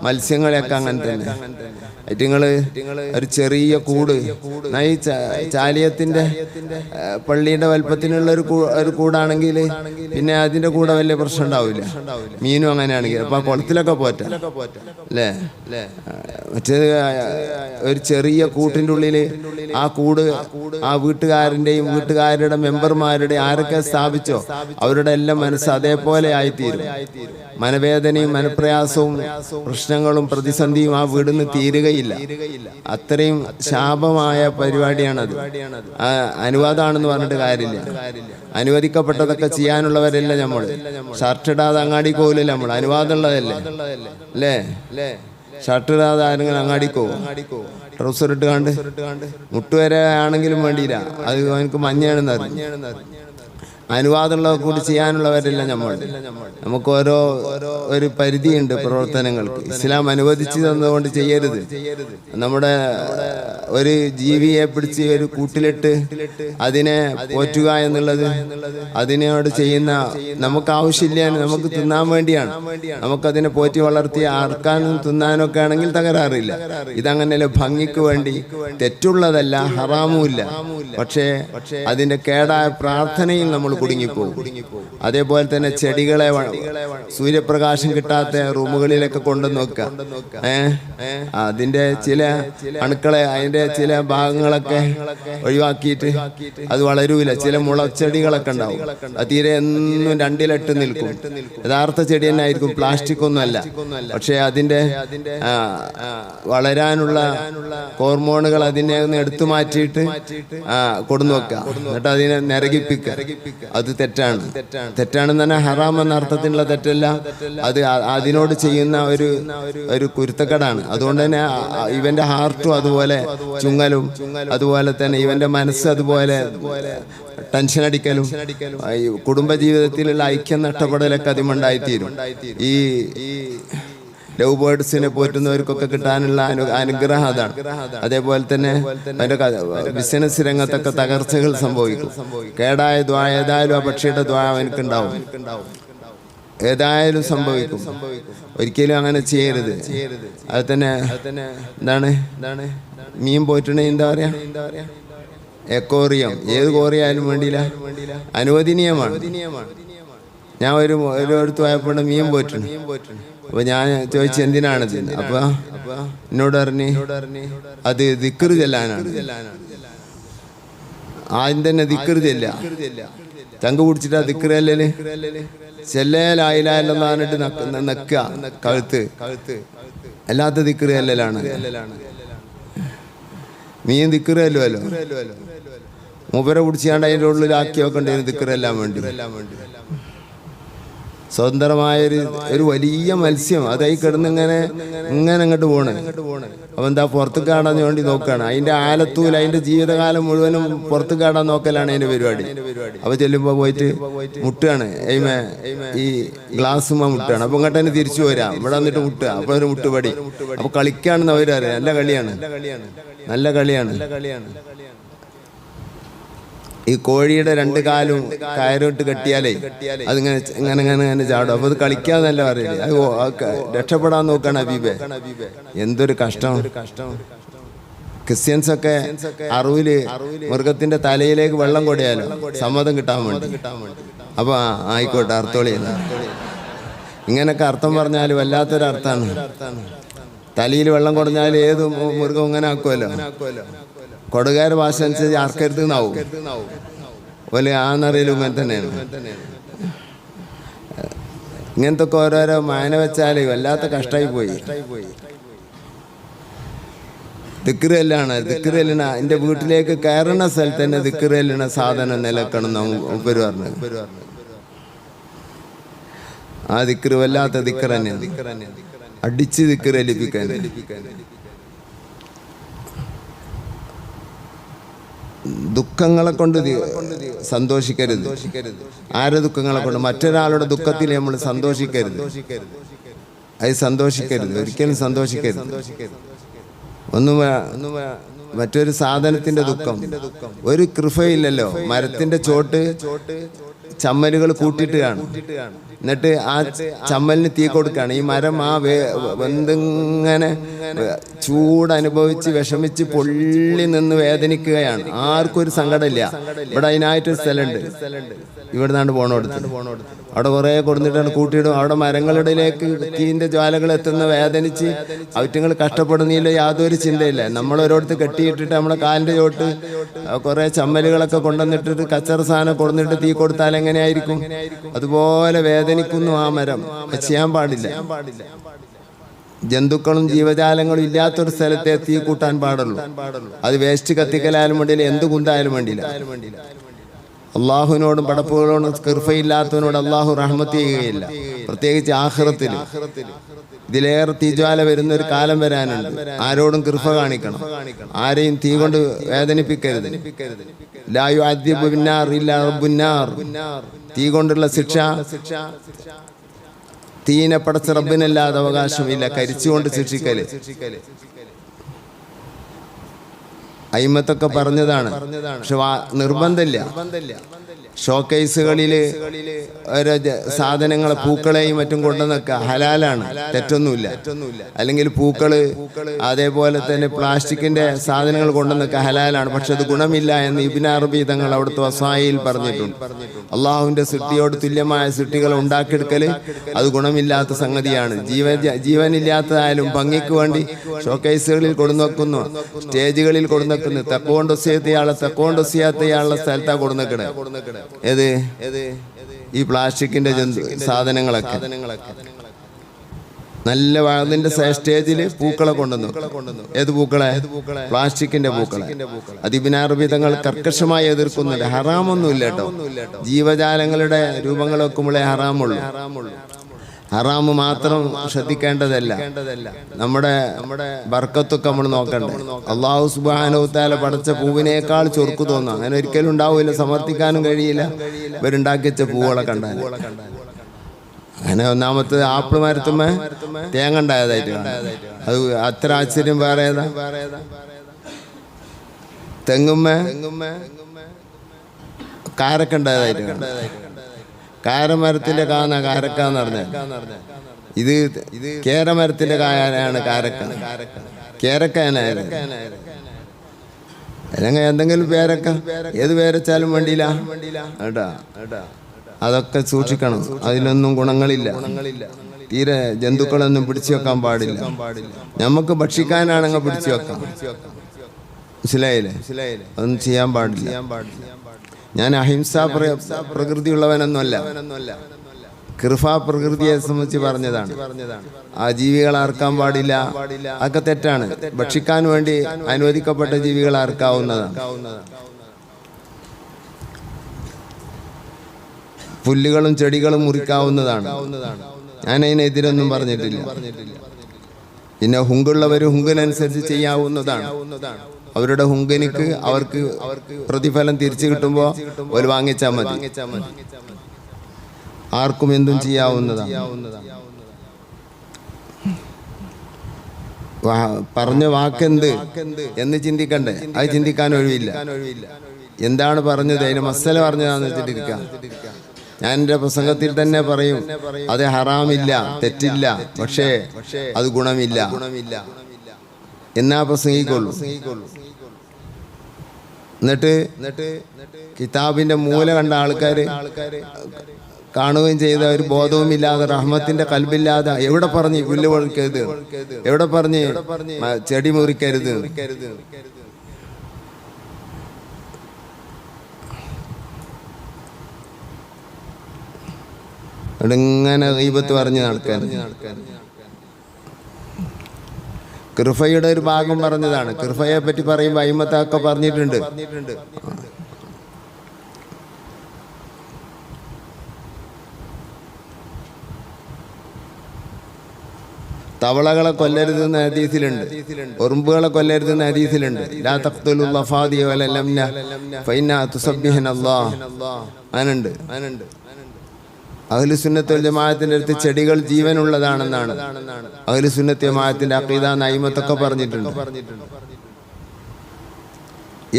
മത്സ്യങ്ങളെയൊക്കെ അങ്ങനെ തന്നെ. ഐറ്റിങ്ങള് ഒരു ചെറിയ കൂട്, ഈ ചാലിയത്തിന്റെ പള്ളിയുടെ വലുപ്പത്തിനുള്ള ഒരു കൂടാണെങ്കിൽ പിന്നെ അതിന്റെ കൂടെ വലിയ പ്രശ്നം ഉണ്ടാവില്ല. മീനും അങ്ങനെയാണെങ്കിൽ അപ്പൊ കുളത്തിലൊക്കെ പോറ്റാം അല്ലേ. മറ്റേത് ഒരു ചെറിയ കൂട്ടിൻ്റെ ഉള്ളില് ആ കൂട് ആ വീട്ടുകാരൻ്റെയും വീട്ടുകാരുടെ മെമ്പർമാരുടെ ആരൊക്കെ സ്ഥാപിച്ചോ അവരുടെ എല്ലാം മനസ്സ് അതേപോലെ ആയിത്തീരും. മനവേദനയും മനപ്രയാസവും പ്രശ്നങ്ങളും പ്രതിസന്ധിയും ആ വീടിന് തീരുകയില്ല. അത്രയും ശാപമായ പരിപാടിയാണത്. അനുവാദമാണെന്ന് പറഞ്ഞിട്ട് കാര്യമില്ല. അനുവദിക്കപ്പെട്ടതൊക്കെ ചെയ്യാനുള്ളവരല്ല നമ്മൾ. ഷർട്ട് ഇടാതെ അങ്ങാടി പോകില്ല നമ്മൾ, അനുവാദമുള്ളതല്ലേ അല്ലേ. ഷർട്ട് ഇടാതെ ആരെങ്കിലും അങ്ങാടി പോകും. ട്രൗസർ ഇട്ട് കണ്ട് മുട്ടുവരെ ആണെങ്കിലും വേണ്ടിയില്ല, അത് അവനക്ക് മഞ്ഞയാണെന്ന് അറിഞ്ഞു. അനുവാദമുള്ള കൂടി ചെയ്യാനുള്ളവരെല്ലാം നമുക്ക് ഓരോ ഒരു പരിധിയുണ്ട് പ്രവർത്തനങ്ങൾക്ക്. ഇസ്ലാം അനുവദിച്ചു തന്നതുകൊണ്ട് ചെയ്യരുത്. നമ്മുടെ ഒരു ജീവിയെ പിടിച്ച് ഒരു കൂട്ടിലിട്ട് അതിനെ പോറ്റുക എന്നുള്ളത് അതിനോട് ചെയ്യുന്ന നമുക്ക് ആവശ്യമില്ല, നമുക്ക് തിന്നാൻ വേണ്ടിയാണ്. നമുക്കതിനെ പോറ്റി വളർത്തി അറക്കാനും തിന്നാനും ഒക്കെ ആണെങ്കിൽ തകരാറില്ല. ഇതങ്ങനെയല്ല, ഭംഗിക്ക് വേണ്ടി, തെറ്റുള്ളതല്ല, ഹറാമുമില്ല. പക്ഷേ അതിന്റെ കേടായ പ്രാർത്ഥനയിൽ നമ്മൾ കുടുങ്ങിപ്പോകും. അതേപോലെ തന്നെ ചെടികളെ സൂര്യപ്രകാശം കിട്ടാത്ത റൂമുകളിലൊക്കെ കൊണ്ടുവന്ന് വെക്കുക. അതിന്റെ ചില അണുക്കളെ, അതിന്റെ ചില ഭാഗങ്ങളൊക്കെ ഒഴിവാക്കിയിട്ട് അത് വളരൂല. ചില മുളച്ചെടികളൊക്കെ ഉണ്ടാവും, അത് തീരെ എന്നും രണ്ടിലിട്ട് നിൽക്കും. യഥാർത്ഥ ചെടി തന്നെ ആയിരിക്കും, പ്ലാസ്റ്റിക് ഒന്നും അല്ല. പക്ഷെ അതിന്റെ വളരാനുള്ള ഹോർമോണുകൾ അതിനെ ഒന്ന് എടുത്തു മാറ്റിയിട്ട് കൊടുന്നു വെക്കുക, എന്നിട്ട് അതിനെ നിരകിപ്പിക്കുക. അത് തെറ്റാണെന്ന് തന്നെ, ഹറാം എന്ന അർത്ഥത്തിലുള്ള തെറ്റല്ല, അത് അതിനോട് ചെയ്യുന്ന ഒരു കുരുത്തക്കേടാണ്. അതുകൊണ്ട് തന്നെ ഇവന്റെ ഹാർട്ടും അതുപോലെ ചുങ്ങലും, അതുപോലെ തന്നെ ഇവന്റെ മനസ്സ് അതുപോലെ ടെൻഷൻ അടിക്കലും, കുടുംബജീവിതത്തിലുള്ള ഐക്യം നഷ്ടപ്പെടലൊക്കെ അതിമുണ്ടായിത്തീരും. ഈ ലവ് ബേർഡ്സിനെ പോറ്റുന്നവർക്കൊക്കെ കിട്ടാനുള്ള അനുഗ്രഹം അതാണ്. അതേപോലെ തന്നെ അതിന്റെ ബിസിനസ് രംഗത്തൊക്കെ തകർച്ചകൾ സംഭവിക്കും. കേടായ ദ്വാ ഏതായാലും ആ പക്ഷിയുടെ ദ്വാ അവനക്കുണ്ടാവും, ഏതായാലും സംഭവിക്കും. ഒരിക്കലും അങ്ങനെ ചെയ്യരുത്. അത് തന്നെ എന്താണ് മീൻ പോയിട്ടുണ്ടെങ്കിൽ എന്താ പറയാ, എക്കോറിയം, ഏത് കോറിയായാലും വേണ്ടിയില്ല, അനുവദനീയമാണ്. ഞാൻ ഒരിടത്ത് പോയപ്പോൾ മീൻ പോയിട്ടുണ്ട്. അപ്പൊ ഞാൻ ചോദിച്ചു എന്തിനാണിത്. അപ്പൊ എന്നോട് പറഞ്ഞു അത് ദിക്ർ ചെല്ലാനാണ്. ആദ്യം തന്നെ ദിക്ർ ചെല്ല, ചങ്ക് പിടിച്ചിട്ടാ ദിക്ർ അല്ലേ, ചെല്ലേലായില്ലെന്ന് പറഞ്ഞിട്ട് നെക്കുക കഴുത്ത്, അല്ലാത്ത ദിക്ർ ചെല്ലലാണ്. മീൻ ദിക്ർ ചെല്ലുമല്ലോ, മൂപ്പരെ പിടിച്ചാണ്ട് അതിൻ്റെ ഉള്ളിലാക്കി വെക്കേണ്ടി ദിക്റെല്ലാം വേണ്ടി. സ്വതന്ത്രമായൊരു വലിയ മത്സ്യം അതായി കിടന്ന് ഇങ്ങനെ അങ്ങോട്ട് പോണ്. അപ്പൊ എന്താ പുറത്ത് കാടാൻ വേണ്ടി നോക്കുകയാണ്. അതിന്റെ ആലത്തൂൽ അതിന്റെ ജീവിതകാലം മുഴുവനും പുറത്ത് കാടാൻ നോക്കലാണ് അതിന്റെ പരിപാടി. അപ്പൊ ചെല്ലുമ്പോ പോയിട്ട് മുട്ടുകയാണ്, ഈ ഗ്ലാസുമ്മ മുട്ടുകയാണ്. അപ്പൊ ഇങ്ങോട്ട് തന്നെ തിരിച്ചു വരാം, ഇവിടെ വന്നിട്ട് മുട്ടുക. അപ്പൊ ഒരു മുട്ടുപടി. അപ്പൊ കളിക്കാണെന്ന് അവരറിയാം. നല്ല കളിയാണ്, നല്ല കളിയാണ്. ഈ കോഴിയുടെ രണ്ട് കാലും കയറിട്ട് കെട്ടിയാലേ അതിങ്ങനെ ഇങ്ങനെ ചാടും. അപ്പൊ അത് കളിക്കാന്നല്ല പറയില്ലേ, അത് രക്ഷപ്പെടാൻ നോക്കാണ് ഹബീബെ. എന്തൊരു കഷ്ടം. ക്രിസ്ത്യൻസ് ഒക്കെ അറിവില് മൃഗത്തിന്റെ തലയിലേക്ക് വെള്ളം കൊടിയാലോ സമ്മതം കിട്ടാൻ വേണ്ടി. അപ്പൊ ആയിക്കോട്ടെ അർത്ഥോളി. ഇങ്ങനൊക്കെ അർത്ഥം പറഞ്ഞാൽ വല്ലാത്തൊരു അർത്ഥമാണ്. തലയിൽ വെള്ളം കൊടുഞ്ഞാൽ ഏത് മൃഗം ഇങ്ങനെ ആക്കുമല്ലോ. കൊടുകാര ഭാഷ അനുസരിച്ച് ആർക്കരുത് എന്നാവും പോലെ ആന്നറിയലും ഇങ്ങനെ തന്നെയാണ്. ഇങ്ങനത്തെ ഒക്കെ ഓരോരോ മാന വെച്ചാൽ വല്ലാത്ത കഷ്ടമായി പോയി. ദിക്ർ ചെല്ലാണ്, ദിക്ർ ചെല്ലണ എൻ്റെ വീട്ടിലേക്ക് കയറുന്ന സ്ഥലത്ത് തന്നെ ദിക്ർ ചെല്ലണ സാധനം നിലക്കണം മുപ്പര് പറഞ്ഞത്. ആ ദിക്ർ വല്ലാത്ത ദിക്ർ തന്നെയാണ്, അടിച്ച് ദിക്ർ ഏൽപ്പിക്കാൻ. ദുഃഖങ്ങളെ കൊണ്ട് സന്തോഷിക്കരുത്. ആരുടെ ദുഃഖങ്ങളെ കൊണ്ട്? മറ്റൊരാളുടെ ദുഃഖത്തിൽ നമ്മൾ സന്തോഷിക്കരുത്. അത് സന്തോഷിക്കരുത്, ഒരിക്കലും സന്തോഷിക്കരുത്. മറ്റൊരു സാധനത്തിന്റെ ദുഃഖം, ഒരു കൃപയില്ലല്ലോ. മരത്തിന്റെ ചോട്ട് ചമ്മലുകൾ കൂട്ടിയിട്ട് കാണും, എന്നിട്ട് ആ ചമ്മലിന് തീ കൊടുക്കുകയാണ്. ഈ മരം ആ വെന്തിങ്ങനെ ചൂടനുഭവിച്ച് വിഷമിച്ച് പൊള്ളി നിന്ന് വേദനിക്കുകയാണ്. ആർക്കും ഒരു സങ്കടമില്ല. ഇവിടെ അതിനായിട്ടൊരു സ്ഥലമുണ്ട്, ഇവിടെ നിന്നാണ്ട് പോണോടുത്ത് അവിടെ കുറേ കൊടുത്തിട്ടാണ് കൂട്ടിയിടും. അവിടെ മരങ്ങളിടയിലേക്ക് തീന്റെ ജ്വാലകൾ എത്തുന്ന വേദനിച്ച് അവറ്റങ്ങൾ കഷ്ടപ്പെടുന്നില്ല, യാതൊരു ചിന്തയില്ല. നമ്മൾ ഓരോരുത്തർ കെട്ടിയിട്ടിട്ട് നമ്മളെ കാലിന്റെ ചോട്ട് കുറേ ചമ്മലുകളൊക്കെ കൊണ്ടുവന്നിട്ടിട്ട് കച്ചറ സാധനം കൊടുത്തിട്ട് തീ കൊടുത്താൽ എങ്ങനെയായിരിക്കും? അതുപോലെ വേദനിക്കുന്നു ആ മരം. ചെയ്യാൻ പാടില്ല. ജന്തുക്കളും ജീവജാലങ്ങളും ഇല്ലാത്തൊരു സ്ഥലത്തെ തീ കൂട്ടാൻ പാടുള്ളൂ. അത് വേസ്റ്റ് കത്തിക്കലായാലും വേണ്ടിയില്ല, എന്ത് കുന്തായാലും വേണ്ടിയില്ല. അള്ളാഹുവിനോടും പടപ്പുകളോടും കൃപയില്ലാത്തവനോട് അള്ളാഹു റഹ്മത്ത് ചെയ്യുകയില്ല. പ്രത്യേകിച്ച് ആഖിറത്തിൽ ഇതിലേറെ തീജ്വാല വരുന്ന ഒരു കാലം വരാനുണ്ട്. ആരോടും കൃപ കാണിക്കണം, ആരെയും തീ കൊണ്ട് വേദനിപ്പിക്കരുത്. ലാ യുഅദ്ദിബു ബിന്നാർ ഇല്ലാ റബ്ബുന്നാർ. തീ കൊണ്ടുള്ള ശിക്ഷ തീനെ പടച്ച റബ്ബിനല്ലാതെ അവകാശമില്ല. കരിച്ചുകൊണ്ട് ശിക്ഷിക്കല് അയിമത്തൊക്കെ പറഞ്ഞതാണ്. പക്ഷെ നിർബന്ധമില്ല. ഷോക്കേസുകളിൽ ഓരോ സാധനങ്ങൾ പൂക്കളെയും മറ്റും കൊണ്ടുവന്നൊക്കെ ഹലാലാണ്, തെറ്റൊന്നുമില്ല. അല്ലെങ്കിൽ പൂക്കള് അതേപോലെ തന്നെ പ്ലാസ്റ്റിക്കിന്റെ സാധനങ്ങൾ കൊണ്ടുവന്നൊക്കെ ഹലാലാണ്. പക്ഷെ അത് ഗുണമില്ല എന്ന് ഇബ്നു അറബി തങ്ങൾ അവിടുത്തെ വസായിൽ പറഞ്ഞിട്ടുണ്ട്. അള്ളാഹുവിന്റെ സൃഷ്ടിയോട് തുല്യമായ സൃഷ്ടികൾ ഉണ്ടാക്കിയെടുക്കല് അത് ഗുണമില്ലാത്ത സംഗതിയാണ്. ജീവനില്ലാത്തതായാലും ഭംഗിക്ക് വേണ്ടി ഷോക്കേസുകളിൽ കൊടുന്നോക്കുന്നു, സ്റ്റേജുകളിൽ കൊടുന്നോക്കുന്നു. തെക്കോണ്ടൊസിയാത്തയാളുടെ സ്ഥലത്താ കൊടുന്നേക്കണേ. ഏത് ഈ പ്ലാസ്റ്റിക്കിന്റെ സാധനങ്ങളൊക്കെ നല്ല വാതിന്റെ സ്റ്റേജിൽ പൂക്കളെ കൊണ്ടുവന്നു. ഏത് പൂക്കളെ? പ്ലാസ്റ്റിക്കിന്റെ പൂക്കളെ. അത് ഇബ്നു അറബി തങ്ങൾ കർക്കശമായി എതിർക്കുന്നുണ്ട്. ഹറാമൊന്നുമില്ല കേട്ടോ. ജീവജാലങ്ങളുടെ രൂപങ്ങൾ വെക്കുമ്പോഴേ ഹറാമുള്ളൂ. ഹറാമ് മാത്രം ശ്രദ്ധിക്കേണ്ടതല്ല, നമ്മുടെ ബർക്കത്തൊക്കെ നമ്മൾ നോക്കണ്ടേ. അള്ളാഹു സുബ്ഹാനഹു തആല പടച്ച പൂവിനേക്കാൾ ചൊറുക്ക് തോന്നാം. അങ്ങനെ ഒരിക്കലും ഉണ്ടാവില്ല, സമർത്ഥിക്കാനും കഴിയില്ല ഇവരുണ്ടാക്കി വെച്ച പൂവുകളെ കണ്ടാൽ. അങ്ങനെ ഒന്നാമത്തെ ആപ്പിൾ മരത്തുമ്മ തേങ്ങ ഉണ്ടായതായിട്ട് കാണാം. അത് അത്ര ആശ്ചര്യം വേറെ ഏതാ? തെങ്ങുമ്മ കാരക്ക ഉണ്ടായതായിട്ട് കാണാം. കാരമരത്തിന്റെ കാന്ന കാരക്കാന്ന് പറഞ്ഞാൽ ഇത് കേരമരത്തിന്റെ കായാണ് കാരക്ക. കേരക്കാനായാലും അല്ലെങ്കിൽ എന്തെങ്കിലും പേരക്ക, ഏത് പേരച്ചാലും വേണ്ടിയില്ല കേട്ടാ. അതൊക്കെ സൂക്ഷിക്കണം. അതിലൊന്നും ഗുണങ്ങളില്ല. തീരെ ജന്തുക്കളൊന്നും പിടിച്ചു വെക്കാൻ പാടില്ല. നമുക്ക് ഭക്ഷിക്കാനാണെങ്കിൽ പിടിച്ചു വെക്കാം. മനസ്സിലായില്ലേ? അതൊന്നും ചെയ്യാൻ പാടില്ല. ഞാൻ അഹിംസാ പ്രകൃതിയുള്ളവനൊന്നുമല്ല, കൃപാ പ്രകൃതിയെ സംബന്ധിച്ച് പറഞ്ഞതാണ്. ആ ജീവികളെ അറക്കാൻ പാടില്ല, അതൊക്കെ തെറ്റാണ്. ഭക്ഷിക്കാൻ വേണ്ടി അനുവദിക്കപ്പെട്ട ജീവികളെ അറക്കാവുന്നതാണ്. പുല്ലുകളും ചെടികളും മുറിക്കാവുന്നതാണ്. ഞാൻ അതിനെതിരൊന്നും പറഞ്ഞിട്ടില്ല. പിന്നെ ഹുങ്കുള്ളവർ ഹുങ്കിനനുസരിച്ച് ചെയ്യാവുന്നതാണ്. അവരുടെ ഹുങ്കനിക്ക് അവർക്ക് പ്രതിഫലം തിരിച്ചു കിട്ടുമ്പോൾ ഒരു വാങ്ങിച്ചാൽ മതി. ആർക്കും എന്തും ചെയ്യാവുന്നതാണ്. പറഞ്ഞ വാക്കെന്ത് എന്ന് ചിന്തിക്കണ്ടേ? അത് ചിന്തിക്കാൻ ഒഴിവില്ല. എന്താണ് പറഞ്ഞത്, അതിന് മസല പറഞ്ഞതാന്ന് വെച്ചിട്ടിരിക്കാം. ഞാൻ എൻ്റെ പ്രസംഗത്തിൽ തന്നെ പറയും, അത് ഹറാമില്ല, തെറ്റില്ല, പക്ഷേ അത് ഗുണമില്ല എന്നാ പ്രസംഗിക്കുള്ളൂ. എന്നിട്ട് കിതാബിന്റെ മൂല കണ്ട ആൾക്കാര് കാണുകയും ചെയ്ത ഒരു ബോധവുമില്ലാതെ റഹ്മത്തിന്റെ കൽബില്ലാതെ എവിടെ പറഞ്ഞ് പുല്ല് മുറിക്കരുത്, എവിടെ പറഞ്ഞ് ചെടി മുറിക്കരുത്. ഇങ്ങനെ ഗീബത്ത് പറഞ്ഞ് നടക്കാൻ. കൃഫയുടെ ഒരു ഭാഗം പറഞ്ഞതാണ്. കൃഫയെ പറ്റി പറയുമ്പോൾ അയിമത്തൊക്കെ പറഞ്ഞിട്ടുണ്ട്. തവളകളെ കൊല്ലരുതെന്ന് ഹദീസിലുണ്ട്, ഉറുമ്പുകളെ കൊല്ലരുതെന്ന് ഹദീസിലുണ്ട്. ലാ തഖ്തുലുൽ ലഫാദിയ വല ലംന ഫഇന്ന തുസബ്ബിഹനല്ലാഹ് അനണ്ട്. അഹ്ലുസുന്നത്ത് വൽ ജമാഅത്തിന്റെ അടുത്ത് ചെടികൾ ജീവനുള്ളതാണെന്നാണ് അഹ്ലുസുന്നത്ത് ജമാഅത്തിന്റെ അഖീദ നൈമത്തൊക്കെ പറഞ്ഞിട്ടുണ്ട്.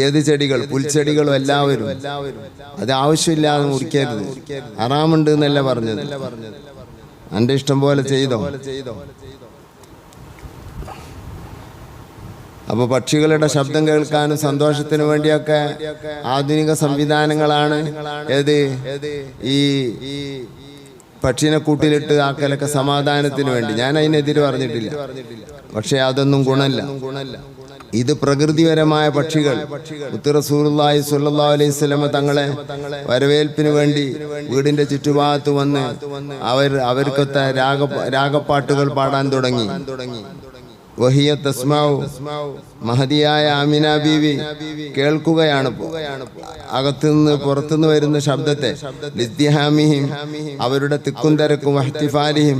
ഏത് ചെടികൾ? പുൽച്ചെടികളും എല്ലാവരും. അത് ആവശ്യമില്ലാതെ മുറിക്കരുത്, ഹറാമുണ്ട് എന്നല്ല പറഞ്ഞത്. എൻ്റെ ഇഷ്ടം പോലെ ചെയ്തോ. അപ്പോൾ പക്ഷികളുടെ ശബ്ദം കേൾക്കാനും സന്തോഷത്തിനു വേണ്ടിയൊക്കെ ആധുനിക സംവിധാനങ്ങളാണ്. ഏത് ഈ പക്ഷിനെ കൂട്ടിലിട്ട് ആക്കലൊക്കെ സമാധാനത്തിന് വേണ്ടി. ഞാൻ അതിനെതിരെ പറഞ്ഞിട്ടില്ല, പക്ഷെ അതൊന്നും ഗുണമില്ല. ഇത് പ്രകൃതിപരമായ പക്ഷികൾ. മുത്ത് റസൂലുള്ളാഹി സ്വല്ലല്ലാഹു അലൈഹി വസല്ലം തങ്ങളെ വരവേൽപ്പിന് വേണ്ടി വീടിന്റെ ചുറ്റുഭാഗത്ത് വന്ന് അവർക്കൊത്ത രാഗപ്പാട്ടുകൾ പാടാൻ തുടങ്ങി. വഹിയ തസ്മാഉ മഹദിയായ ആമിന ബീവി കേൾക്കുകയാണ് അകത്തുനിന്ന് പുറത്തുനിന്ന് വരുന്ന ശബ്ദത്തെ ലിദ്ദിഹാമിഹിം അവരുടെ തിക്കും തിരക്കും വഹ്തിഫാലിഹിം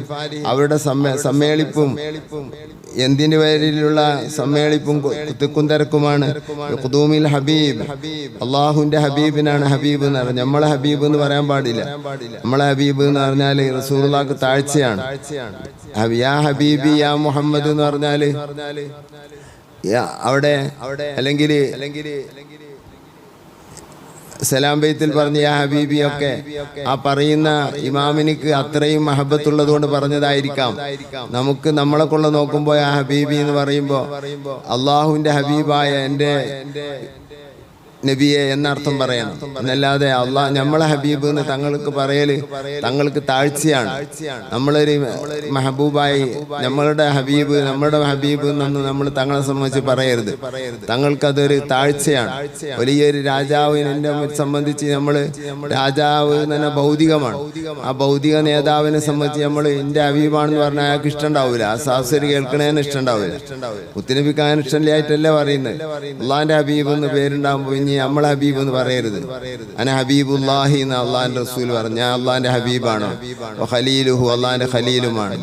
അവരുടെ സമ്മേളിപ്പും എന്തിനു പേരിലുള്ള സമ്മേളിപ്പും തിക്കും തിരക്കുമാണ് ഖുദൂമിൽ ഹബീബ് അള്ളാഹുവിന്റെ ഹബീബിനാണ് ഹബീബ് എന്ന് പറഞ്ഞാൽ നമ്മളെ ഹബീബ് എന്ന് പറയാൻ പാടില്ല. നമ്മളെ ഹബീബ് എന്ന് പറഞ്ഞാൽ റസൂലുള്ളാഹിക്ക് താഴ്ചയാണ്. യാ ഹബീബി യാ മുഹമ്മദ് എന്ന് പറഞ്ഞാല് അവിടെ അല്ലെങ്കിൽ സലാം ബൈത്തിൽ പറഞ്ഞ യാ ഹബീബി ഒക്കെ ആ പറയുന്ന ഇമാമിനിക്ക് അത്രയും മഹബത്തുള്ളത് കൊണ്ട് പറഞ്ഞതായിരിക്കാം. നമുക്ക് നമ്മളെ കൊള്ള നോക്കുമ്പോൾ യാ ഹബീബി എന്ന് പറയുമ്പോൾ അള്ളാഹുവിന്റെ ഹബീബായ എൻ്റെ നബിയെ എന്നർത്ഥം പറയണം എന്നല്ലാതെ നമ്മളെ ഹബീബ് എന്ന് തങ്ങൾക്ക് പറയല് തങ്ങൾക്ക് താഴ്ചയാണ്. നമ്മളൊരു മെഹബൂബായി നമ്മളുടെ ഹബീബ് എന്നൊന്നും നമ്മൾ തങ്ങളെ സംബന്ധിച്ച് പറയരുത്. തങ്ങൾക്കതൊരു താഴ്ചയാണ്. വലിയൊരു രാജാവിനെ സംബന്ധിച്ച് നമ്മൾ രാജാവ് തന്നെ ഭൗതികമാണ്. ആ ഭൗതിക നേതാവിനെ സംബന്ധിച്ച് നമ്മൾ എൻ്റെ ഹബീബാണെന്ന് പറഞ്ഞാൽ അയാൾക്ക് ഇഷ്ടമുണ്ടാവില്ല. ആ സാഹസര് കേൾക്കണേന്ന് ഇഷ്ടമുണ്ടാവില്ല. മുത്തുനബിക്കാൻ ഇഷ്ടമില്ലായിട്ടല്ലേ പറയുന്നത്. അള്ളാഹിന്റെ ഹബീബ് എന്ന് പേരുണ്ടാകുമ്പോൾ ഇനി നമ്മളെ ഹബീബ് എന്ന് പറയരുത്. അന ഹബീബുല്ലാഹി എന്ന് അള്ളാഹിന്റെ റസൂൽ പറഞ്ഞു. ഞാൻ അള്ളാഹിന്റെ ഹബീബാണ്. ഖലീലുഹു അള്ളാഹിന്റെ ഖലീലുമാണ്.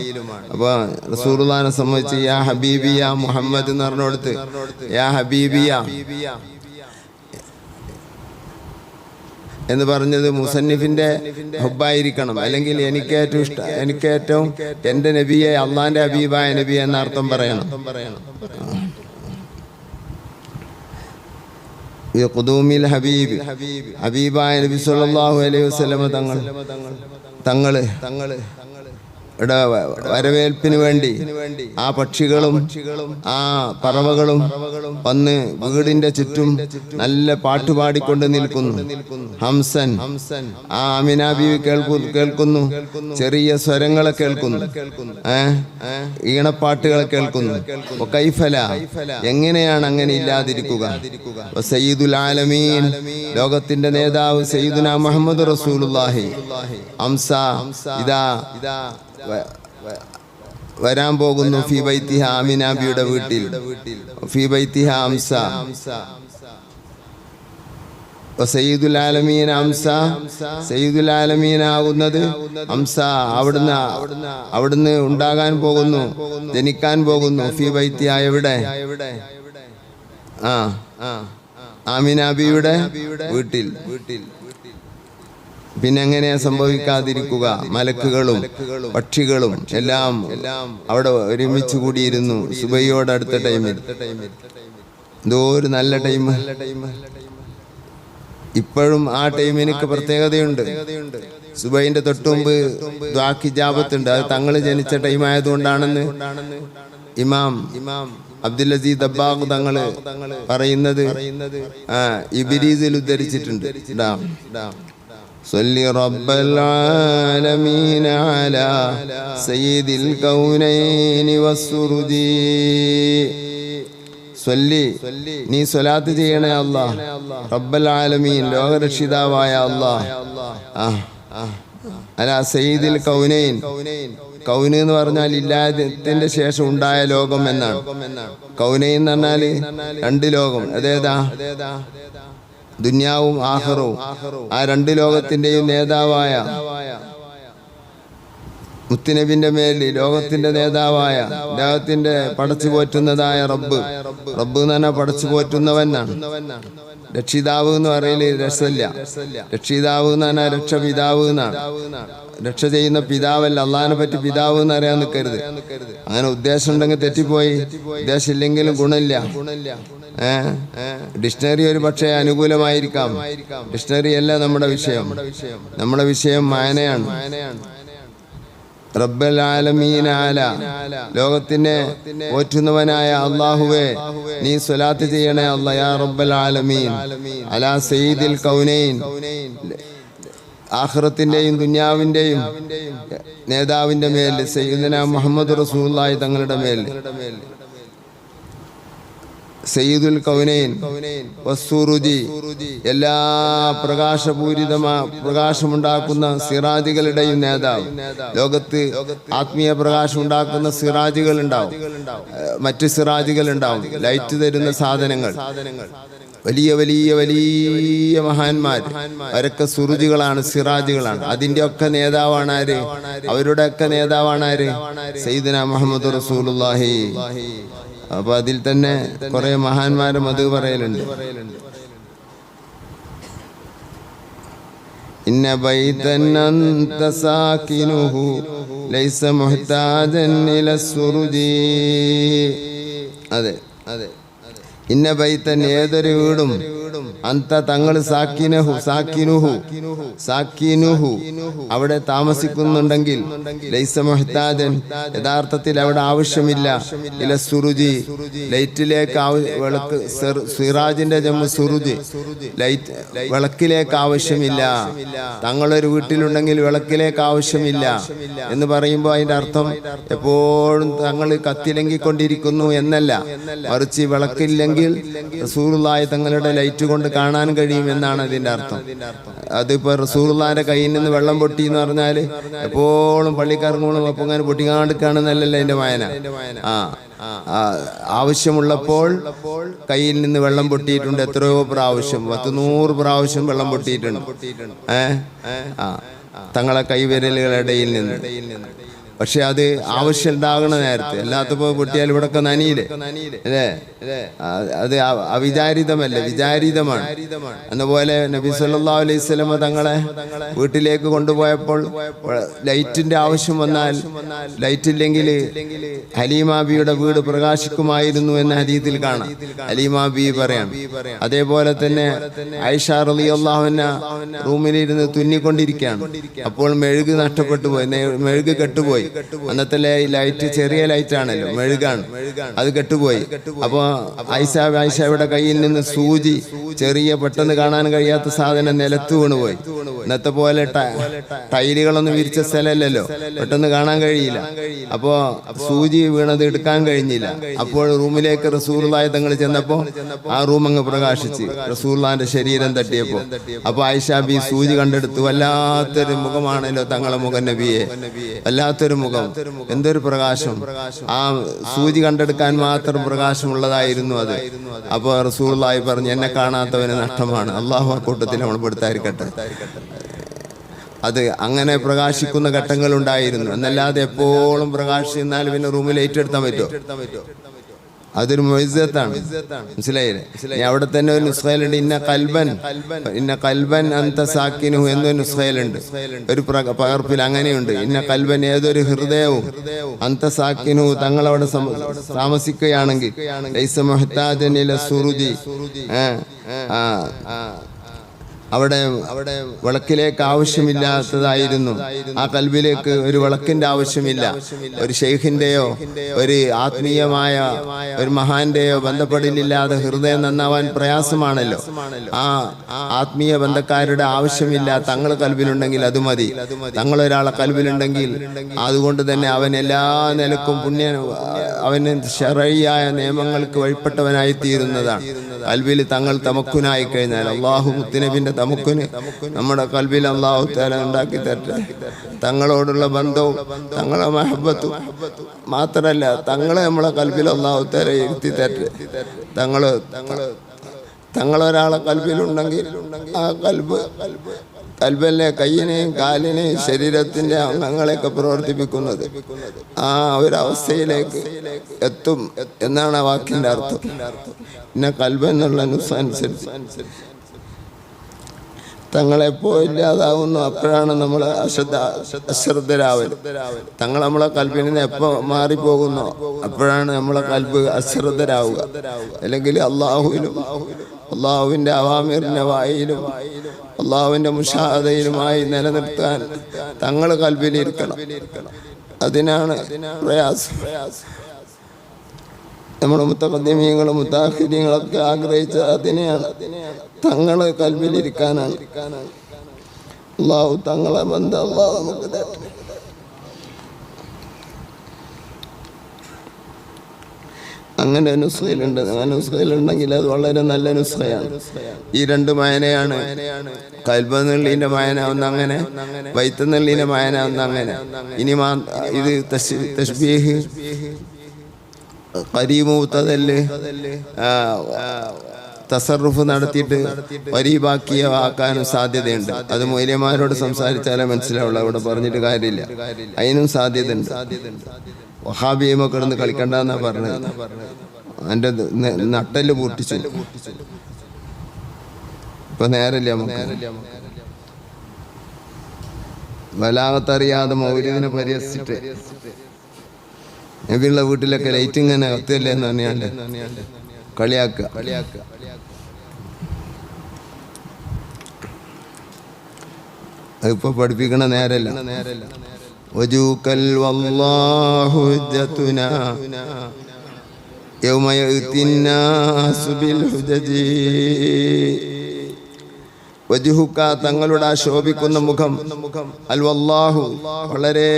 അപ്പൊ റസൂലുള്ളാഹിനെ സംബന്ധിച്ച് യാ ഹബീബി യാ മുഹമ്മദ് എന്ന് പറഞ്ഞോടുത്ത് യാ ഹബീബിയ എന്ന് പറഞ്ഞത് മുസന്നിഫിന്റെ ഹുബ്ബായിരിക്കണം. അല്ലെങ്കിൽ എനിക്ക് ഏറ്റവും എൻ്റെ നബിയെ അള്ളാഹിന്റെ ഹബീബായ നബി എന്ന അർത്ഥം പറയണം. ഖുദൂമിൽ ഹബീബ് ഹബീബായ നബി സല്ലല്ലാഹു അലൈഹി വസല്ലം തങ്ങള് വരവേൽപ്പിന് വേണ്ടി ആ പക്ഷികളും ആ പറവകളും വന്ന് വീടിന്റെ ചുറ്റും നല്ല പാട്ടുപാടിക്കൊണ്ട് നിൽക്കുന്നു. ഹംസൻ ആ ആമിന ബീവി കേൾക്കുന്നു. ചെറിയ സ്വരങ്ങളെ കേൾക്കുന്നു. ഈണപ്പാട്ടുകളെ കേൾക്കുന്നു. കൈഫല എങ്ങനെയാണ് അങ്ങനെ ഇല്ലാതിരിക്കുക? സയ്യിദുൽ ആലമീൻ ലോകത്തിന്റെ നേതാവ് സയ്യിദുനാ മുഹമ്മദ് റസൂലുള്ളാഹി ഹംസ ഇതാ വരാൻ പോകുന്നു. ഫീ ബൈത്തിഹ ആമിനാബിയുടെ വീട്ടിൽ. ഫീ ബൈത്തിഹ ഹംസ സയ്യിദുൽ ആലമീൻ ഹംസ സയ്യിദുൽ ആലമീൻ ആകുന്നത് ഹംസ അവിടുന്ന് ഉണ്ടാകാൻ പോകുന്നു, ജനിക്കാൻ പോകുന്നു. ഫീ ബൈത്തിഹ എവിടെ? ആമിനാബിയുടെ വീട്ടിൽ. പിന്നെ എങ്ങനെയാ സംഭവിക്കാതിരിക്കുക? മലക്കുകളും പക്ഷികളും എല്ലാം അവിടെ ഒരുമിച്ച് കൂടിയിരുന്നു സുബഹിയോടടുത്ത ടൈമിൽ. എന്തോ ഒരു നല്ല ടൈം. ഇപ്പോഴും ആ ടൈമിനൊക്കെ പ്രത്യേകതയുണ്ട്. സുബഹിന്റെ തൊട്ടുമുമ്പ് ദുആക്ക് ഇജാബത്തുണ്ട്. അത് തങ്ങൾ ജനിച്ച ടൈം ആയതുകൊണ്ടാണെന്ന് ഇമാം അബ്ദുൽ അസീസ് ദബ്ബാഗ് തങ്ങള് പറയുന്നത് ഇബ്രീസിൽ ഉദ്ധരിച്ചിട്ടുണ്ട്. صل رب العالمين على سيد الكونين والسرد നീ സ്വലാത്ത് ചെയ്യണേ അല്ലാഹ് റബ്ബൽ ആലമീൻ ലോകരക്ഷിതാവായ അല്ലാഹ് അലാ സയ്യിദിൽ കൗനൈൻ. കൗന് എന്ന് പറഞ്ഞാൽ ഇല്ലാത്തതിന്റെ ശേഷം ഉണ്ടായ ലോകം എന്നാണ്. കൗനൈൻ എന്ന് പറഞ്ഞാല് രണ്ട് ലോകം. അതേതാ? ദുനിയാവും ആഖിറവും. ആ രണ്ട് ലോകത്തിന്റെയും നേതാവായ മുത്തുനബിന്റെ മേലിൽ ലോകത്തിന്റെ നേതാവായ ലോകത്തിന്റെ പടച്ചു പോറ്റുന്നതായ റബ്ബ് എന്ന് പറഞ്ഞാൽ പടച്ചു പോറ്റുന്നവനാണ്. രക്ഷിതാവ് എന്ന് പറയല് രസമില്ല. രക്ഷിതാവ് എന്ന് പറഞ്ഞാൽ രക്ഷപിതാവ് എന്നാണ്. രക്ഷ ചെയ്യുന്ന പിതാവല്ല. അള്ളാഹിനെ പറ്റി പിതാവ് എന്ന് അറിയാൻ നിൽക്കരുത്. അങ്ങനെ ഉദ്ദേശം ഉണ്ടെങ്കിൽ തെറ്റിപ്പോയി. ഉദ്ദേശം ഇല്ലെങ്കിലും ഗുണമില്ല. ഡിക്ഷണറി ഒരു പക്ഷേ അനുകൂലമായിരിക്കാം. ഡിക്ഷണറി അല്ല നമ്മുടെ വിഷയം. നമ്മുടെ വിഷയം മായനയാണ്. റബ്ബൽ ആലമീൻ ആല ലോകത്തിനെ പോറ്റുന്നവനായ അല്ലാഹുവേ നീ സ്വലാത്ത് ചെയ്യണേ അല്ലാഹ്. യാ റബ്ബൽ ആലമീൻ അലാ സയ്യിദിൽ കൗനൈൻ ആഖിറത്തിന്റെയും ദുനിയാവിന്റെയും നേതാവിന്റെ മേൽ സയ്യിദുനാ മുഹമ്മദ് റസൂലുള്ളാഹി തങ്ങളുടെ മേൽ. സയ്യിദുൽ കൗനൈൻ വസ്സുറുജി, എല്ലാ പ്രകാശമുണ്ടാക്കുന്ന സിറാജുകളുടെയും നേതാവ്. ലോകത്ത് ആത്മീയ പ്രകാശം ഉണ്ടാക്കുന്ന സിറാജുകൾ ഉണ്ടാവും, മറ്റ് സിറാജുകൾ ഉണ്ടാവും, ലൈറ്റ് തരുന്ന സാധനങ്ങൾ. വലിയ വലിയ വലിയ മഹാന്മാർ അവരൊക്കെ സുറുജികളാണ്, സിറാജുകളാണ്. അതിൻ്റെ ഒക്കെ നേതാവാണ് ആര്? അവരുടെ ഒക്കെ നേതാവാണ് ആര്? സയ്യിദുനാ മുഹമ്മദ് റസൂലുള്ളാഹി. അപ്പൊ അതിൽ തന്നെ കുറെ മഹാന്മാരും അത് പറയലുണ്ട്. ഇന്ന ബൈതൻ അൻത സാകിനുഹു ലൈസ മുഹ്താജൻ ഇല സുറുജി. അതെ, ഇന്ന ബൈതൻ, ഏതൊരു വീടും, അന്ത തങ്ങൾ, സാക്കിനുഹു അവിടെ താമസിക്കുന്നുണ്ടെങ്കിൽ, ലൈസ മുഹ്താജൻ യഥാർത്ഥത്തിൽ അവിടെ ആവശ്യമില്ല, ഇല സുറുജി ലൈറ്റിലേക്ക്, വിളക്ക്, സിറാജിന്റെ ജമ്മു സുറുജി, ലൈറ്റ് വിളക്കിലേക്ക് ആവശ്യമില്ല. തങ്ങളൊരു വീട്ടിലുണ്ടെങ്കിൽ വിളക്കിലേക്ക് ആവശ്യമില്ല എന്ന് പറയുമ്പോൾ അതിന്റെ അർത്ഥം എപ്പോഴും തങ്ങൾ കത്തിലങ്കിക്കൊണ്ടിരിക്കുന്നു എന്നല്ല, മറിച്ച് വിളക്കില്ലെങ്കിൽ റസൂലുള്ളാഹി തങ്ങളുടെ ലൈറ്റ് കൊണ്ട് കാണാൻ കഴിയും എന്നാണ് അതിന്റെ അർത്ഥം. അതിപ്പോ റസൂലുള്ളാഹിന്റെ കയ്യിൽ നിന്ന് വെള്ളം പൊട്ടി എന്ന് പറഞ്ഞാല് എപ്പോഴും പള്ളിക്കറങ്ങോളും അപ്പൊ അങ്ങനെ പൊട്ടിക്കാണ്ടിക്കാണെന്നല്ലല്ലോ അതിന്റെ വായന. ആവശ്യമുള്ളപ്പോൾ കയ്യിൽ നിന്ന് വെള്ളം പൊട്ടിയിട്ടുണ്ട്. എത്രയോ പ്രാവശ്യം, 100 പ്രാവശ്യം വെള്ളം പൊട്ടിയിട്ടുണ്ട് തങ്ങളെ കൈവിരലുകളിടയിൽ നിന്ന്. പക്ഷെ അത് ആവശ്യം ഉണ്ടാകണ നേരത്തെ, അല്ലാത്തപ്പോ പൊട്ടിയാൽ ഇവിടൊക്കെ നനിയില്ലേ അല്ലേ? അത് അവിചാരിതമല്ല, വിചാരിതമാണ്. എന്നപോലെ നബി സല്ലല്ലാഹു അലൈഹി വസല്ലം തങ്ങളെ വീട്ടിലേക്ക് കൊണ്ടുപോയപ്പോൾ ലൈറ്റിന്റെ ആവശ്യം വന്നാൽ, ലൈറ്റ് ഇല്ലെങ്കിൽ ഹലീമാബിയുടെ വീട് പ്രകാശിക്കുമായിരുന്നു എന്ന ഹദീസിൽ കാണാം. ഹലീമാബി പറയാം. അതേപോലെ തന്നെ ആയിഷ റളിയല്ലാഹു അൻഹ റൂമിലിരുന്ന് തുന്നിക്കൊണ്ടിരിക്കുകയാണ്. അപ്പോൾ മെഴുക് നഷ്ടപ്പെട്ടു പോയി, മെഴുക് കെട്ടുപോയി. അന്നത്തെ ലൈറ്റ് ചെറിയ ലൈറ്റ് ആണല്ലോ, മെഴുകാണ്, അത് കെട്ടുപോയി. അപ്പൊ ആയിഷയുടെ കയ്യിൽ നിന്ന് സൂചി, ചെറിയ പെട്ടെന്ന് കാണാൻ കഴിയാത്ത സാധനം നിലത്ത് വീണുപോയി. ഇന്നത്തെ പോലെ ടൈലുകളൊന്നും വിരിച്ച സ്ഥലമല്ലല്ലോ, പെട്ടെന്ന് കാണാൻ കഴിയില്ല. അപ്പോ സൂചി വീണത് എടുക്കാൻ കഴിഞ്ഞില്ല. അപ്പോൾ റൂമിലേക്ക് റസൂലുള്ളാഹി തങ്ങൾ ചെന്നപ്പോ ആ റൂം അങ്ങ് പ്രകാശിച്ച്, റസൂലുള്ളാഹിന്റെ ശരീരം തട്ടിയപ്പോ. അപ്പൊ ആയിഷ ബി സൂചി കണ്ടെടുത്തു. വല്ലാത്തൊരു മുഖമാണല്ലോ തങ്ങളെ മുഖം നബിയെ, വല്ലാത്തൊരു മുഖം, എന്തൊരു പ്രകാശം! ആ സൂചി കണ്ടെടുക്കാൻ മാത്രം പ്രകാശമുള്ളതായിരുന്നു അത്. അപ്പൊ റസൂലുള്ളാഹി പറഞ്ഞു, എന്നെ കാണാത്തവന് നഷ്ടമാണ്. അള്ളാഹു ആ കൂട്ടത്തിൽ നമ്മൾ പെടുത്തായിരിക്കട്ടെ. അത് അങ്ങനെ പ്രകാശിക്കുന്ന ഘട്ടങ്ങൾ ഉണ്ടായിരുന്നു. എന്നല്ലാതെ എപ്പോഴും പ്രകാശിച്ചാൽ പിന്നെ റൂമിൽ ലൈറ്റ് എടുത്താൻ പറ്റുമോ? അതൊരു മുഅ്ജിസത്താണ്. മനസ്സിലായില്ലേ? അവിടെ തന്നെ ഒരു നുസ്ഖയിലുണ്ട്, ഇന്ന കൽബൻ അന്ത സാക്കിനുഹു എന്നൊരു നുസ്ഖയിലുണ്ട്, ഒരു പകർപ്പിൽ അങ്ങനെയുണ്ട്. ഇന്ന കൽബൻ, ഏതൊരു ഹൃദയവും, അന്ത സാക്കിനുഹു തങ്ങളവിടെ താമസിക്കുകയാണെങ്കിൽ, ലൈസ മുഹ്താജൻ ഇല സുറുജി, അവിടെ വിളക്കിലേക്ക് ആവശ്യമില്ലാത്തതായിരുന്നു. ആ കൽബിലേക്ക് ഒരു വിളക്കിന്റെ ആവശ്യമില്ല. ഒരു ഷെയ്ഖിന്റെയോ ഒരു ആത്മീയമായ ഒരു മഹാന്റെയോ ബന്ധപ്പെടലില്ലാതെ ഹൃദയം നന്നാവാൻ പ്രയാസമാണല്ലോ. ആ ആത്മീയ ബന്ധക്കാരുടെ ആവശ്യമില്ല. തങ്ങൾ കൽബിലുണ്ടെങ്കിൽ അത് മതി. തങ്ങളൊരാളെ കൽബിലുണ്ടെങ്കിൽ അതുകൊണ്ട് തന്നെ അവൻ എല്ലാ നിലക്കും അവന് ശറഈയായ നിയമങ്ങൾക്ക് വഴിപ്പെട്ടവനായി തീരുന്നതാണ്. കൽബിൽ തങ്ങൾ തമക്കുനായി കഴിഞ്ഞാൽ, അള്ളാഹു മുത്തുനബിന്റെ തമക്കുന് നമ്മുടെ കൽബിൽ അള്ളാഹു തആല ഉണ്ടാക്കി തരട്ടെ. തങ്ങളോടുള്ള ബന്ധവും തങ്ങളെ മഹബത്തും മാത്രമല്ല, തങ്ങളെ നമ്മളെ കൽബിൽ അള്ളാഹു തആല ഇരുത്തി തരട്ടെ. തങ്ങളൊരാളെ കൽബിലുണ്ടെങ്കിൽ ആ കൽബല്ലേ കയ്യിനെയും കാലിനെയും ശരീരത്തിന്റെ അംഗങ്ങളെയൊക്കെ പ്രവർത്തിപ്പിക്കുന്നത്. ആ ഒരവസ്ഥയിലേക്ക് എത്തും എന്നാണ് ആ വാക്കിന്റെ അർത്ഥം. പിന്നെ കൽബെന്നുള്ള അനുസരിച്ച് തങ്ങളെപ്പോ ഇല്ലാതാവുന്നു, അപ്പോഴാണ് നമ്മൾ അശ്രദ്ധരാവൽ. തങ്ങൾ നമ്മളെ കൽബിൽ നിന്ന് എപ്പോ മാറിപ്പോകുന്നോ അപ്പോഴാണ് നമ്മളെ കൽബ് അശ്രദ്ധരാവുക. അല്ലെങ്കിൽ അള്ളാഹുവിന്റെ അവാമിറിന്റെ വായിലും അള്ളാഹുവിന്റെ മുഷാഹദയിലുമായി നിലനിർത്താൻ തങ്ങൾ കൽബിലിരിക്കണം. അതിനാണ് പ്രയാസം. നമ്മുടെ മുത്തഖദ്ദിമീങ്ങളും മുത്തഅഖിരീങ്ങളൊക്കെ ആഗ്രഹിച്ച അതിനെയാണ്, തങ്ങളെ കൽബിലിരിക്കാനാണ്. അള്ളാഹു തങ്ങളെ ബന്ധം അള്ളാഹു നമുക്ക് തരും. അങ്ങനെ നുസ്ഖയിലുണ്ട്. നുസ്ഖയിലുണ്ടെങ്കിൽ അത് വളരെ നല്ല നുസ്ഖയാണ്. ഈ രണ്ട് മയനയാണ്. കൽബന്നുള്ളീൻ്റെ മയനാവുന്ന അങ്ങനെ, വൈത്തന്നുള്ളീൻ്റെ മയനാവുന്ന അങ്ങനെ. ഇനി ഇത് തശ്ബീഹ് ഖരീബ് മുത്തദല്ല് തസറുഫ് നടത്തിയിട്ട് വരീബാക്കിയ ആക്കാനും സാധ്യതയുണ്ട്. അത് മൗലവിമാരോട് സംസാരിച്ചാലേ മനസ്സിലാവുള്ളൂ, അവിടെ പറഞ്ഞിട്ട് കാര്യമില്ല. അതിനും സാധ്യതയുണ്ട്. വഹാബിയമൊക്കെ കിടന്ന് കളിക്കണ്ടെന്നാ പറഞ്ഞത്. എൻ്റെ നട്ടല് പൊട്ടിച്ചു. ഇപ്പൊ നേരല്ല നമുക്ക്. ബലാഗത്തറിയാതെ മൗലിദിനെ പരിഹസിച്ചിട്ട് നബിയുള്ള വീട്ടിലൊക്കെ ലൈറ്റ് ഇങ്ങനെ കത്തിയല്ലേ എന്ന് പറഞ്ഞാണ്ട് കളിയാക്കുക. അതിപ്പോ പഠിപ്പിക്കണ നേരല്ല. വജൂകൽ വല്ലാഹു ഹുജ്ജതുനാ യൗമ യഅ്തിന്നാസു ബിൽ ഹുജജി. വജുഹുക തങ്ങളുടെ ആ ശോഭിക്കുന്ന മുഖം, അൽ വല്ലാഹു വളരെ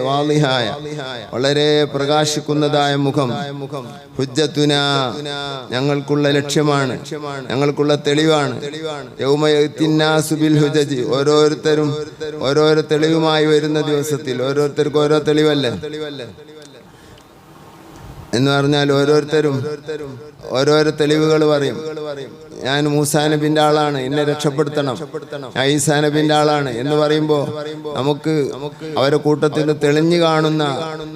വാളിഹായ വളരെ പ്രകാശിക്കുന്നതായ മുഖം, ഹുജ്ജതുന ഞങ്ങൾക്കുള്ള ലക്ഷ്യമാണ്, ഞങ്ങൾക്കുള്ള തെളിവാണ്. യൗമ യഅ്തിന്നാസു ബിൽ ഹുജജി ഓരോരുത്തരും ഓരോരോ തെളിവുമായി വരുന്ന ദിവസത്തിൽ ഓരോരുത്തർക്കും ഓരോ തെളിവല്ലേ എന്ന് പറഞ്ഞാൽ ഓരോരുത്തരും ഓരോരോ തെളിവുകൾ പറയും. ഞാൻ മൂസാ നബിന്റെ ആളാണ്, എന്നെ രക്ഷപ്പെടുത്തണം. ഈസാ നബിന്റെ ആളാണ് എന്ന് പറയുമ്പോൾ നമുക്ക് അവരുടെ കൂട്ടത്തിൽ തെളിഞ്ഞു കാണുന്ന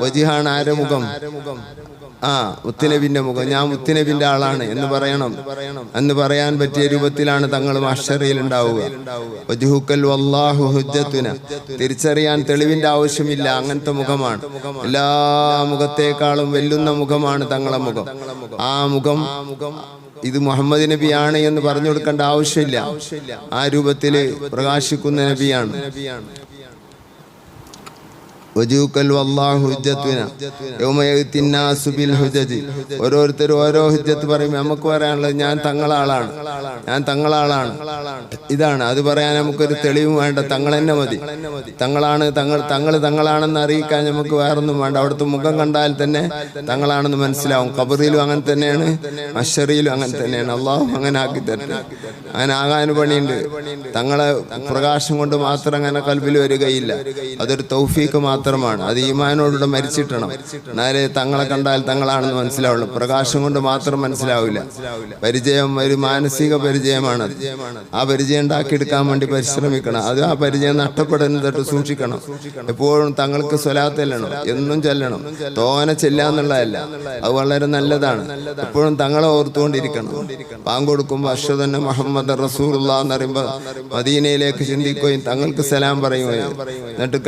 വജിഹാണ് ആരെ മുഖം? മുത്തുനബിന്റെ മുഖം. ഞാൻ മുത്തുനബിന്റെ ആളാണ് എന്ന് പറയണം. എന്ന് പറയാൻ പറ്റിയ രൂപത്തിലാണ് തങ്ങൾ മഹ്ശറിൽ ഉണ്ടാവുക. വജ്ഹുകൽ വല്ലാഹു ഹുജ്ജതുന. തിരിച്ചറിയാൻ തെളിവിന്റെ ആവശ്യമില്ല, അങ്ങനത്തെ മുഖമാണ്. എല്ലാ മുഖത്തേക്കാളും വെല്ലുന്ന മുഖമാണ് തങ്ങളെ മുഖം. ആ മുഖം ഇത് മുഹമ്മദ് നബിയാണ് എന്ന് പറഞ്ഞു കൊടുക്കേണ്ട ആവശ്യമില്ല. ആ രൂപത്തിൽ പ്രകാശിക്കുന്ന നബിയാണ്. വജൂകൽ വല്ലാഹു ഹുജ്ജതുന യൗമ യഅ്തിന്നാസു ബിൽ ഹുജജി. ഓരോരുത്തരും ഓരോ ഹുജ്ജത്ത് പറയും. നമുക്ക് പറയാനുള്ളത് ഞാൻ തങ്ങളാളാണ്, ഞാൻ തങ്ങളാളാണ്, ഇതാണ്. അത് പറയാൻ നമുക്കൊരു തെളിവും വേണ്ട, തങ്ങൾ തന്നെ മതി. തങ്ങളാണ്, തങ്ങളാണെന്ന് അറിയിക്കാൻ നമുക്ക് വേറൊന്നും വേണ്ട. അവിടുത്തെ മുഖം കണ്ടാൽ തന്നെ തങ്ങളാണെന്ന് മനസ്സിലാവും. ഖബറിലും അങ്ങനെ തന്നെയാണ്, മഹ്ശറിലും അങ്ങനെ തന്നെയാണ്. അള്ളാഹു അങ്ങനെ ആക്കി തരട്ടെ. അങ്ങനെ ആകാൻ പണിയുണ്ട്. തങ്ങളെ പ്രകാശം കൊണ്ട് മാത്രം അങ്ങനെ കൽബിൽ വരികയില്ല. അതൊരു തൗഫീഖ് മാത്രമാണ്. അത് ഈമാനോടുകൂടെ മരിച്ചിട്ടണം. എന്നാലേ തങ്ങളെ കണ്ടാൽ തങ്ങളാണെന്ന് മനസ്സിലാവുള്ളൂ. പ്രകാശം കൊണ്ട് മാത്രം മനസ്സിലാവില്ല. പരിചയം ഒരു മാനസിക പരിചയമാണത്. ആ പരിചയം ഉണ്ടാക്കിയെടുക്കാൻ വേണ്ടി പരിശ്രമിക്കണം. അത് ആ പരിചയം നഷ്ടപ്പെടുന്നതായിട്ട് സൂക്ഷിക്കണം. എപ്പോഴും തങ്ങൾക്ക് സ്വലാത്ത് ചെല്ലണം, എന്നും ചെല്ലണം. തോനെ ചെല്ലാന്നുള്ളതല്ല, അത് വളരെ നല്ലതാണ്. എപ്പോഴും തങ്ങളെ ഓർത്തുകൊണ്ടിരിക്കണം. പാങ്ക് കൊടുക്കുമ്പോൾ അഷ്ഹദു അന്ന മുഹമ്മദ് റസൂലുള്ളാഹി എന്ന് പറയുമ്പോൾ മദീനയിലേക്ക് ചിന്തിക്കുകയും തങ്ങൾക്ക് സലാം പറയുകയും എന്നിട്ട്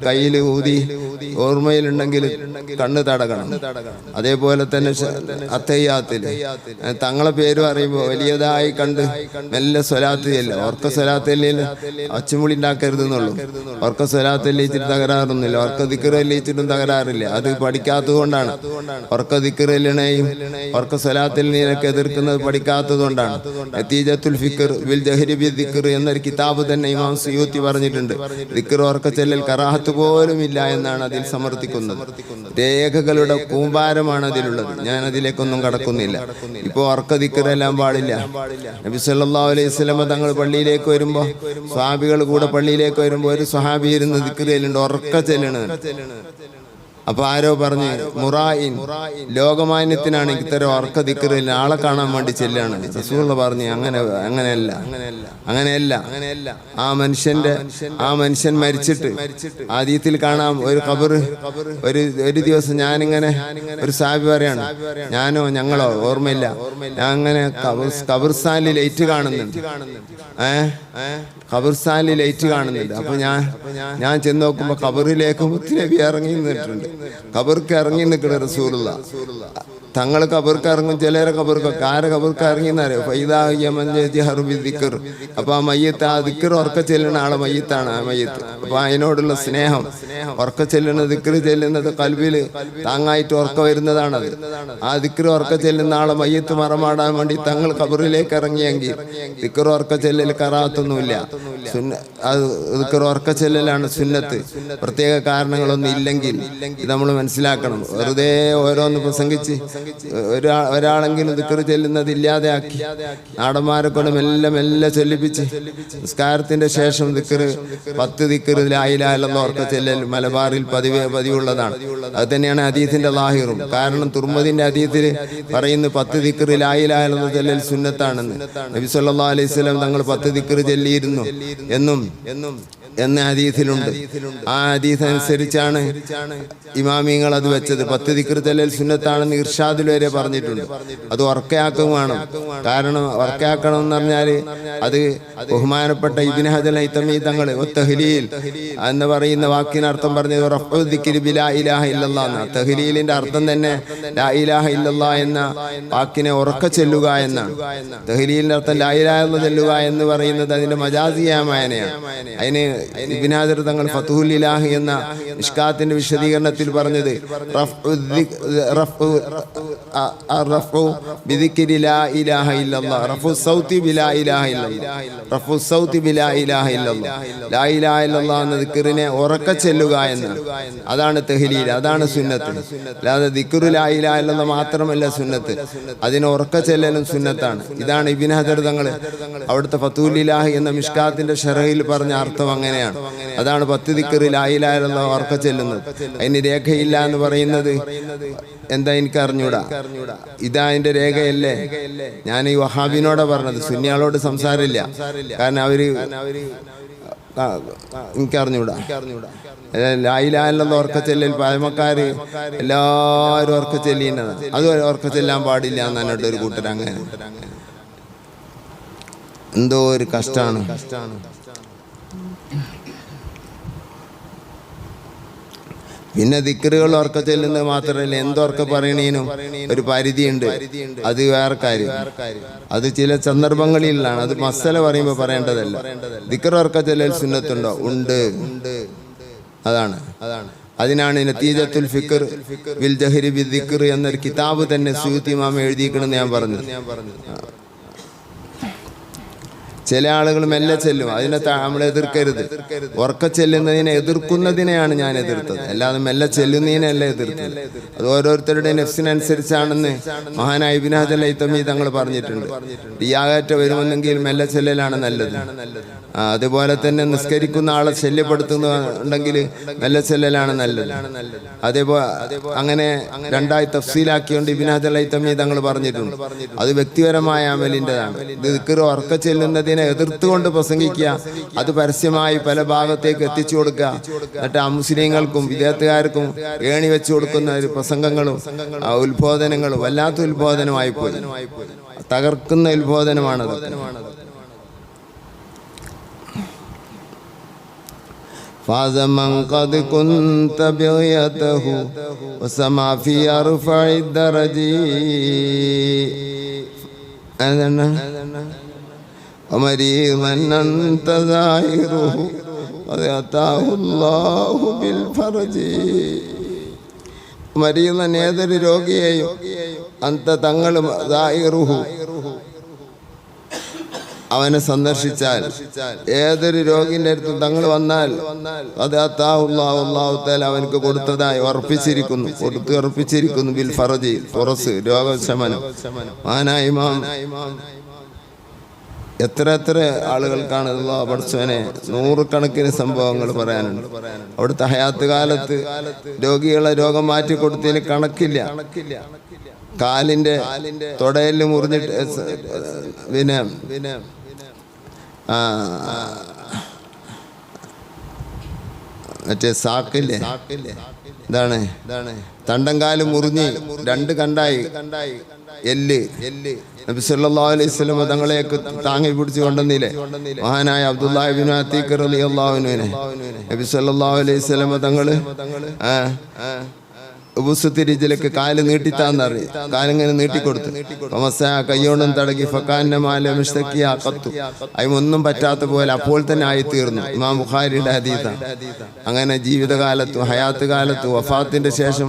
കയ്യിൽ ഊതി ഓർമ്മയിലുണ്ടെങ്കിൽ കണ്ണ് തടകണം. അതേപോലെ തന്നെ അത്തഹിയ്യാത്തിൽ തങ്ങളെ പേര് പറയുമ്പോൾ വലിയതായി കണ്ട് മെല്ലെ സ്വലാത്ത് ചെല്ല. ഓർക്ക സ്വലാത്ത് ചെല്ലില്ല, ഒച്ചമുളി ഉണ്ടാക്കരുതെന്നുള്ളൂ. ഓർക്ക സ്വലാത്ത് ചെല്ലിച്ചിട്ട് തകരാറൊന്നുമില്ല, ഓർക്ക ദിക്ർ ചെല്ലിച്ചിട്ടും തകരാറില്ല. അത് പഠിക്കാത്തത് കൊണ്ടാണ്. ഓർക്ക ദിക്ർ ചെല്ലണേയും ഓർക്ക സ്വലാത്ത് ചെല്ലിനൊക്കെ എതിർക്കുന്നത് പഠിക്കാത്തത് കൊണ്ടാണ്. നതീജത്തുൽ ഫിക്ർ ബിൽ ജഹരി ബി ദിക്ർ എന്നൊരു കിതാബ് തന്നെ ഇമാം സുയൂത്തി പറഞ്ഞിട്ടുണ്ട്. ദിക്ർ ഓർക്ക ചെല്ലൽ കറാഹത്ത് പോലും ഇല്ല എന്നാണ് അതിൽ സമർത്ഥിക്കുന്നത്. രേഖകളുടെ കൂമ്പാരമാണ് അതിലുള്ളത്. ഞാൻ അതിലേക്കൊന്നും കടക്കുന്നില്ല. ഇപ്പോൾ ഓർക്ക ദിക്റെല്ലാം പാടില്ല. നബി സല്ലല്ലാഹു അലൈഹി വസല്ലം തങ്ങൾ പള്ളിയിലേക്ക് വരുമ്പോൾ സ്വഹാബികൾ കൂടെ പള്ളിയിലേക്ക് വരുമ്പോൾ ഒരു സ്വഹാബി ഇരുന്ന് ദിക്ർ ചെല്ലുന്നുണ്ട്, ഉറക്ക ചെല്ലണത്. അപ്പൊ ആരോ പറഞ്ഞ് മുറായിൻ, ലോകമാന്യത്തിനാണ് ഇത്തരം ഉറക്ക ദിക്റിൽ ആളെ കാണാൻ വേണ്ടി ചെല്ലാണ്. റസൂൽ പറഞ്ഞു അങ്ങനെയല്ല. ആ മനുഷ്യൻ മരിച്ചിട്ട് ആദ്യത്തിൽ കാണാം ഒരു ഖബർ. ഒരു ദിവസം ഞാനിങ്ങനെ ഒരു സാബി പറയാണ്, ഞങ്ങളോ ഓർമ്മയില്ല, ഞാൻ അങ്ങനെ ഖബർസ്ഥാനിൽ ലൈറ്റ് കാണുന്നുണ്ട്. ഖബർസ്ഥാനിൽ ലൈറ്റ് കാണുന്നുണ്ട്. അപ്പൊ ഞാൻ ചെന്ന് നോക്കുമ്പോ ഖബറിലേക്ക് മുത്തുനബി ഇറങ്ങി നിന്നിട്ടുണ്ട്. ഖബർക്ക് ഇറങ്ങി നിൽക്കണ റസൂലുള്ളാഹ്. തങ്ങൾ കബർക്ക് ഇറങ്ങും, ചിലരെ കബർക്കൊക്കെ ആരെ കബർക്ക് ഇറങ്ങിയെന്നറിയോ? ദിക്കർ. അപ്പൊ ആ മയ്യത്ത്, ആ ദിക്കർ ഉറക്ക ചെല്ലുന്ന ആളെ മയ്യത്താണ് ആ മയ്യത്ത്. അപ്പൊ അതിനോടുള്ള സ്നേഹം, ഉറക്ക ചെല്ലുന്ന ദിക്കർ ചെല്ലുന്നത് കൽബില് താങ്ങായിട്ട് ഉറക്ക വരുന്നതാണത്. ആ ദിക്കർ ഉറക്ക ചെല്ലുന്ന ആളെ മയ്യത്ത് മറമാടാൻ വേണ്ടി തങ്ങൾ കബറിലേക്ക് ഇറങ്ങിയെങ്കിൽ ദിക്കർ ഉറക്ക ചെല്ലൽ കറാത്തൊന്നുമില്ല. അത് ദിക്കർ ഉറക്ക ചെല്ലലാണ് സുന്നത്ത്. പ്രത്യേക കാരണങ്ങളൊന്നും ഇല്ലെങ്കിൽ ഇത് നമ്മൾ മനസ്സിലാക്കണം. വെറുതെ ഓരോന്ന് പ്രസംഗിച്ച് ഒരാളെങ്കിലും ദിക്കർ ചെല്ലുന്നത് ഇല്ലാതെയാക്കി നാടന്മാരെ കൊണ്ട് മെല്ലെ മെല്ലെ ചൊല്ലിപ്പിച്ച് നിസ്കാരത്തിന്റെ ശേഷം ദിക്കർ 10 ദിക്കർ ലാ ഇലാഹ ഇല്ലല്ലാഹ് ഉറക്ക ചെല്ലൽ മലബാറിൽ പതിവുള്ളതാണ്. അത് തന്നെയാണ് ഹദീസിന്റെ ലാഹിറും. കാരണം തുർമുദിന്റെ ഹദീസിൽ പറയുന്നു 10 ദിക്കർ ലാ ഇലാഹ ഇല്ലല്ലാഹ് ചെല്ലൽ സുന്നത്താണെന്ന്. നബി സല്ലല്ലാഹു അലൈഹി വസല്ലം തങ്ങൾ 10 ദിക്കർ ചെല്ലിയിരുന്നു എന്ന ഹദീസിലുണ്ട്. ആ ഹദീസ് അനുസരിച്ചാണ് ഇമാമിങ്ങൾ അത് വെച്ചത്. 10 ദിക്ർ ചെല്ലൽ സുന്നത്താണെന്ന് ഇർഷാദിൽ വരെ പറഞ്ഞിട്ടുണ്ട്. അത് ഉറക്കയാക്കും വേണം. കാരണം ഉറക്കയാക്കണം എന്ന് പറഞ്ഞാൽ അത് ബഹുമാനപ്പെട്ട ഇബ്നു ഹജർ ഹൈതമി തങ്ങൾ തഹ്ലീൽ എന്ന് പറയുന്ന വാക്കിനർത്ഥം പറഞ്ഞത് റഫ്ഉ ദിക്രി ബിലാ ഇലാഹ ഇല്ലല്ലാഹ് എന്നാണ്. തഹ്ലീലിന്റെ അർത്ഥം തന്നെ ലാ ഇലാഹ ഇല്ലല്ലാഹ് എന്ന വാക്കിനെ ഉറക്ക ചെല്ലുക എന്നാണ്. തഹ്ലീലിന്റെ അർത്ഥം ലാ ഇലാഹ ഇല്ലല്ലാഹ് ചെല്ലുക എന്ന് പറയുന്നത് അതിന്റെ മജാസിയാമായനെയാണ്. അതിന് ഇബ്നു ഹജർ തങ്ങൾ ഫതുഹുൽ ഇലാഹി എന്ന മിഷ്കാത്തിന്റെ വിശദീകരണത്തിൽ പറഞ്ഞത് റഫ്ഉ ബിദിക്രി ലാ ഇലാഹ ഇല്ലല്ലാഹ്, റഫ്ഉ സൗതി ബിലാ ഇലാഹ ഇല്ലല്ലാഹ്, റഫ്ഉ സൗതി ബിലാ ഇലാഹ ഇല്ലല്ലാഹ്. ലാ ഇലാഹ ഇല്ലല്ലാഹ് എന്ന ദിക്റിനെ ഉറക്ക ചെല്ലുക എന്നാണ്. അതാണ് തഹ്ലീൽ, അതാണ് സുന്നത്ത്. അല്ലാതെ ദിക്റു ലാ ഇലാഹ ഇല്ലല്ലാഹ് മാത്രമല്ല സുന്നത്ത്, അതിനെ ഉറക്ക ചെല്ലലും സുന്നത്താണ്. ഇതാണ് ഇബ്നു ഹജർ തങ്ങൾ അവിടുത്തെ ഫതുഹുൽ ഇലാഹി എന്ന മിഷ്കാത്തിന്റെ ശറഹിൽ പറഞ്ഞ അർത്ഥം അങ്ങനെയാണ്. അതാണ് 10 ദിക്ർ ലാ ഇലാഹ ഇല്ലല്ലാഹ് ഉറക്ക ചെല്ലുന്നത്. അതിന് രേഖയില്ല എന്ന് പറയുന്നത് എന്താ എനിക്ക് അറിഞ്ഞൂടാ. ഇതാ അതിന്റെ രേഖയല്ലേ? ഞാൻ ഈ വഹാബിനോടാ പറഞ്ഞത്, സുന്നിയാളോട് സംസാരമില്ല. കാരണം അവര് എനിക്കറിഞ്ഞൂടാ. ലാ ഇലാഹ ഇല്ലല്ലാഹ് ഉറക്ക ചെല്ലൽ പഴമക്കാര് എല്ലാവരും ഉറക്ക ചെല്ലിക്കുന്നതാണ്. അത് ഉറക്ക ചെല്ലാൻ പാടില്ല എന്ന് എന്നോട് ഒരു കൂട്ടർ അങ്ങനെ. എന്തോ ഒരു കഷ്ടാണ്. പിന്നെ ദിക്റുകൾ ഉറക്ക ചെല്ലുന്നത് മാത്രമല്ല, എന്തുറക്ക പറയണേനും ഒരു പരിധിയുണ്ട്. അത് വേറെ കാര്യം. അത് ചില സന്ദർഭങ്ങളിലാണ്. അത് മസല പറയുമ്പോൾ പറയേണ്ടതല്ല. ദിക്ർ ഉറക്ക ചെല്ലൽ സുന്നത്തുണ്ടോ? ഉണ്ട്. അതാണ് അതിനാണ് നതീജത്തുൽ ഫിക്ർ വിൽ ജഹരി ബിദ്ദിക്ർ എന്നൊരു കിതാബ് തന്നെ സുയൂത്തി ഇമാം എഴുതിയിരിക്കണമെന്ന് ഞാൻ പറഞ്ഞു. ചില ആളുകൾ മെല്ലെ ചെല്ലും, അതിനെ നമ്മൾ എതിർക്കരുത്. ഉറക്ക ചെല്ലുന്നതിനെ എതിർക്കുന്നതിനെയാണ് ഞാൻ എതിർത്തത്, അല്ലാതെ മെല്ലെ ചെല്ലുന്നതിനല്ല എതിർത്തത്. അത് ഓരോരുത്തരുടെ നെഫ്സിനനുസരിച്ചാണെന്ന് മഹാനായ ഇബ്നു ഹജർ ഹൈതമി തങ്ങൾ പറഞ്ഞിട്ടുണ്ട്. റിയായത്ത് വരുമെന്നെങ്കിൽ മെല്ലെ ചെല്ലലാണ് നല്ലത്. അതുപോലെ തന്നെ നിസ്കരിക്കുന്ന ആളെ ശല്യപ്പെടുത്തുന്നുണ്ടെങ്കിൽ മെല്ലെ ചെല്ലലാണ് നല്ലത്. അതേപോലെ അങ്ങനെ രണ്ടായി തഫ്സീലാക്കിക്കൊണ്ട് ഇബ്നു ഹജർ ഹൈതമി തങ്ങൾ പറഞ്ഞിട്ടുണ്ട്. അത് വ്യക്തിപരമായ അമലിൻ്റെതാണ്. ദിക്ർ ഉറക്ക ചെല്ലുന്നതിന് എതിർത്തുകൊണ്ട് പ്രസംഗിക്കുക, അത് പരസ്യമായി പല ഭാഗത്തേക്ക് എത്തിച്ചു കൊടുക്കുക, എന്നിട്ട് അമുസ്ലിങ്ങൾക്കും വിദേഹത്തുകാർക്കും ഏണി വെച്ചു കൊടുക്കുന്ന ഒരു പ്രസംഗങ്ങളും ഉത്ബോധനങ്ങളും വല്ലാത്ത ഉത്ബോധനമായി പോയി. തകർക്കുന്ന ഉത്ബോധനമാണത്. فاز من قد كنت بغيته وسما في أرفع الدرجات ومريضا أنت زائره قد أتاه الله بالفرج. മരീദൻ ഏതൊരു രോഗിയെയും അന്ത തങ്ങളും ദായിറുഹു അവനെ സന്ദർശിച്ചാൽ, ഏതൊരു രോഗിന്റെ അടുത്ത് തങ്ങൾ വന്നാൽ അത് അല്ലാഹു തആല അവനക്ക് കൊടുത്തതായി ഉറപ്പിച്ചിരിക്കുന്നു ബിൽ ഫറജി, തുറസ്, രോഗശമനം. മഹാനായ ഇമാം എത്ര ആളുകൾക്കാണ് പഠിച്ചവനെ നൂറുകണക്കിന് സംഭവങ്ങൾ പറയാനുണ്ട്. അവിടുത്തെ ഹയാത്ത് കാലത്ത് രോഗികളെ രോഗം മാറ്റി കൊടുത്തതിന് കണക്കില്ല. കാലിന്റെ തൊടയിൽ മുറിഞ്ഞിട്ട് പിന്നെ മറ്റേ സാക്കില്ലേ, ഇതാണ് തണ്ടങ്കാല് മുറിഞ്ഞ് 2 കണ്ടായി എല്ല്. നബി സല്ലല്ലാഹു അലൈഹി വസല്ലം തങ്ങളെയൊക്കെ താങ്ങി പിടിച്ചു കൊണ്ടുവന്നില്ലേ മഹാനായ അബ്ദുല്ലാഹി ഇബ്നു അതീഖ് റളിയല്ലാഹു അൻഹുവിനെ. നബി സല്ലല്ലാഹു അലൈഹി വസല്ലം തങ്ങള് ഉപുസുത്തിരിജിലേക്ക് കാല് നീട്ടിത്താന്നറി കാലിങ്ങനെ നീട്ടിക്കൊടുത്തു. കയ്യോണ്ടും തടകി ഫക്കാന്നമാലു അതിനൊന്നും പറ്റാത്ത പോലെ അപ്പോൾ തന്നെ ആയിത്തീർന്നു. ഇമാം ബുഖാരിയുടെ ഹദീസാണ്. അങ്ങനെ ജീവിതകാലത്തും ഹയാത്ത് കാലത്തും വഫാത്തിന്റെ ശേഷം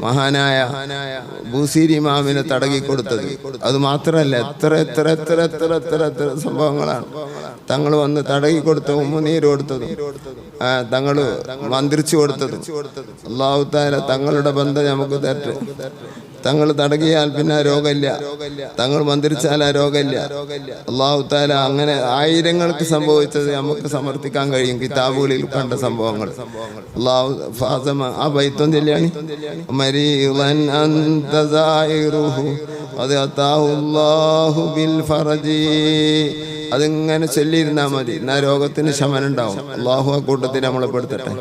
മഹാനായ ബൂസീരി ഇമാമിനെ തടകി കൊടുത്തത്. അത് മാത്രമല്ല എത്ര എത്ര എത്ര എത്ര എത്ര എത്ര സംഭവങ്ങളാണ്. തങ്ങൾ വന്ന് തടകി കൊടുത്ത ഉമ്മനീര് കൊടുത്തതും തങ്ങൾ മന്ത്രിച്ചു കൊടുത്തതും. അല്ലാഹു തആല തങ്ങളുടെ ബന്ധം നമുക്ക് തരട്ടെ. തങ്ങൾ തടകിയാൽ പിന്നെ രോഗമില്ല, തങ്ങൾ മന്ത്രിച്ചാൽ ആ രോഗമില്ല. അല്ലാഹു തആല അങ്ങനെ ആയിരങ്ങൾക്ക് സംഭവിച്ചത് നമുക്ക് സമർത്ഥിക്കാൻ കഴിയും കിതാബുകളിൽ കണ്ട സംഭവങ്ങൾ. അല്ലാഹു ഫാസമ ആ ബൈത്തും ചൊല്ലിയാണ് മരീളൻ അൻത സായിറുഹു ഖദ് അതാഹുല്ലാഹു ബിൽ ഫറജി. അതിങ്ങനെ ചൊല്ലിയിരുന്നാൽ മതി, എന്നാ രോഗത്തിന് ശമനം ഉണ്ടാവും. അല്ലാഹു ആ കൂട്ടത്തിൽ നമ്മളെ പെടുത്തട്ടെ.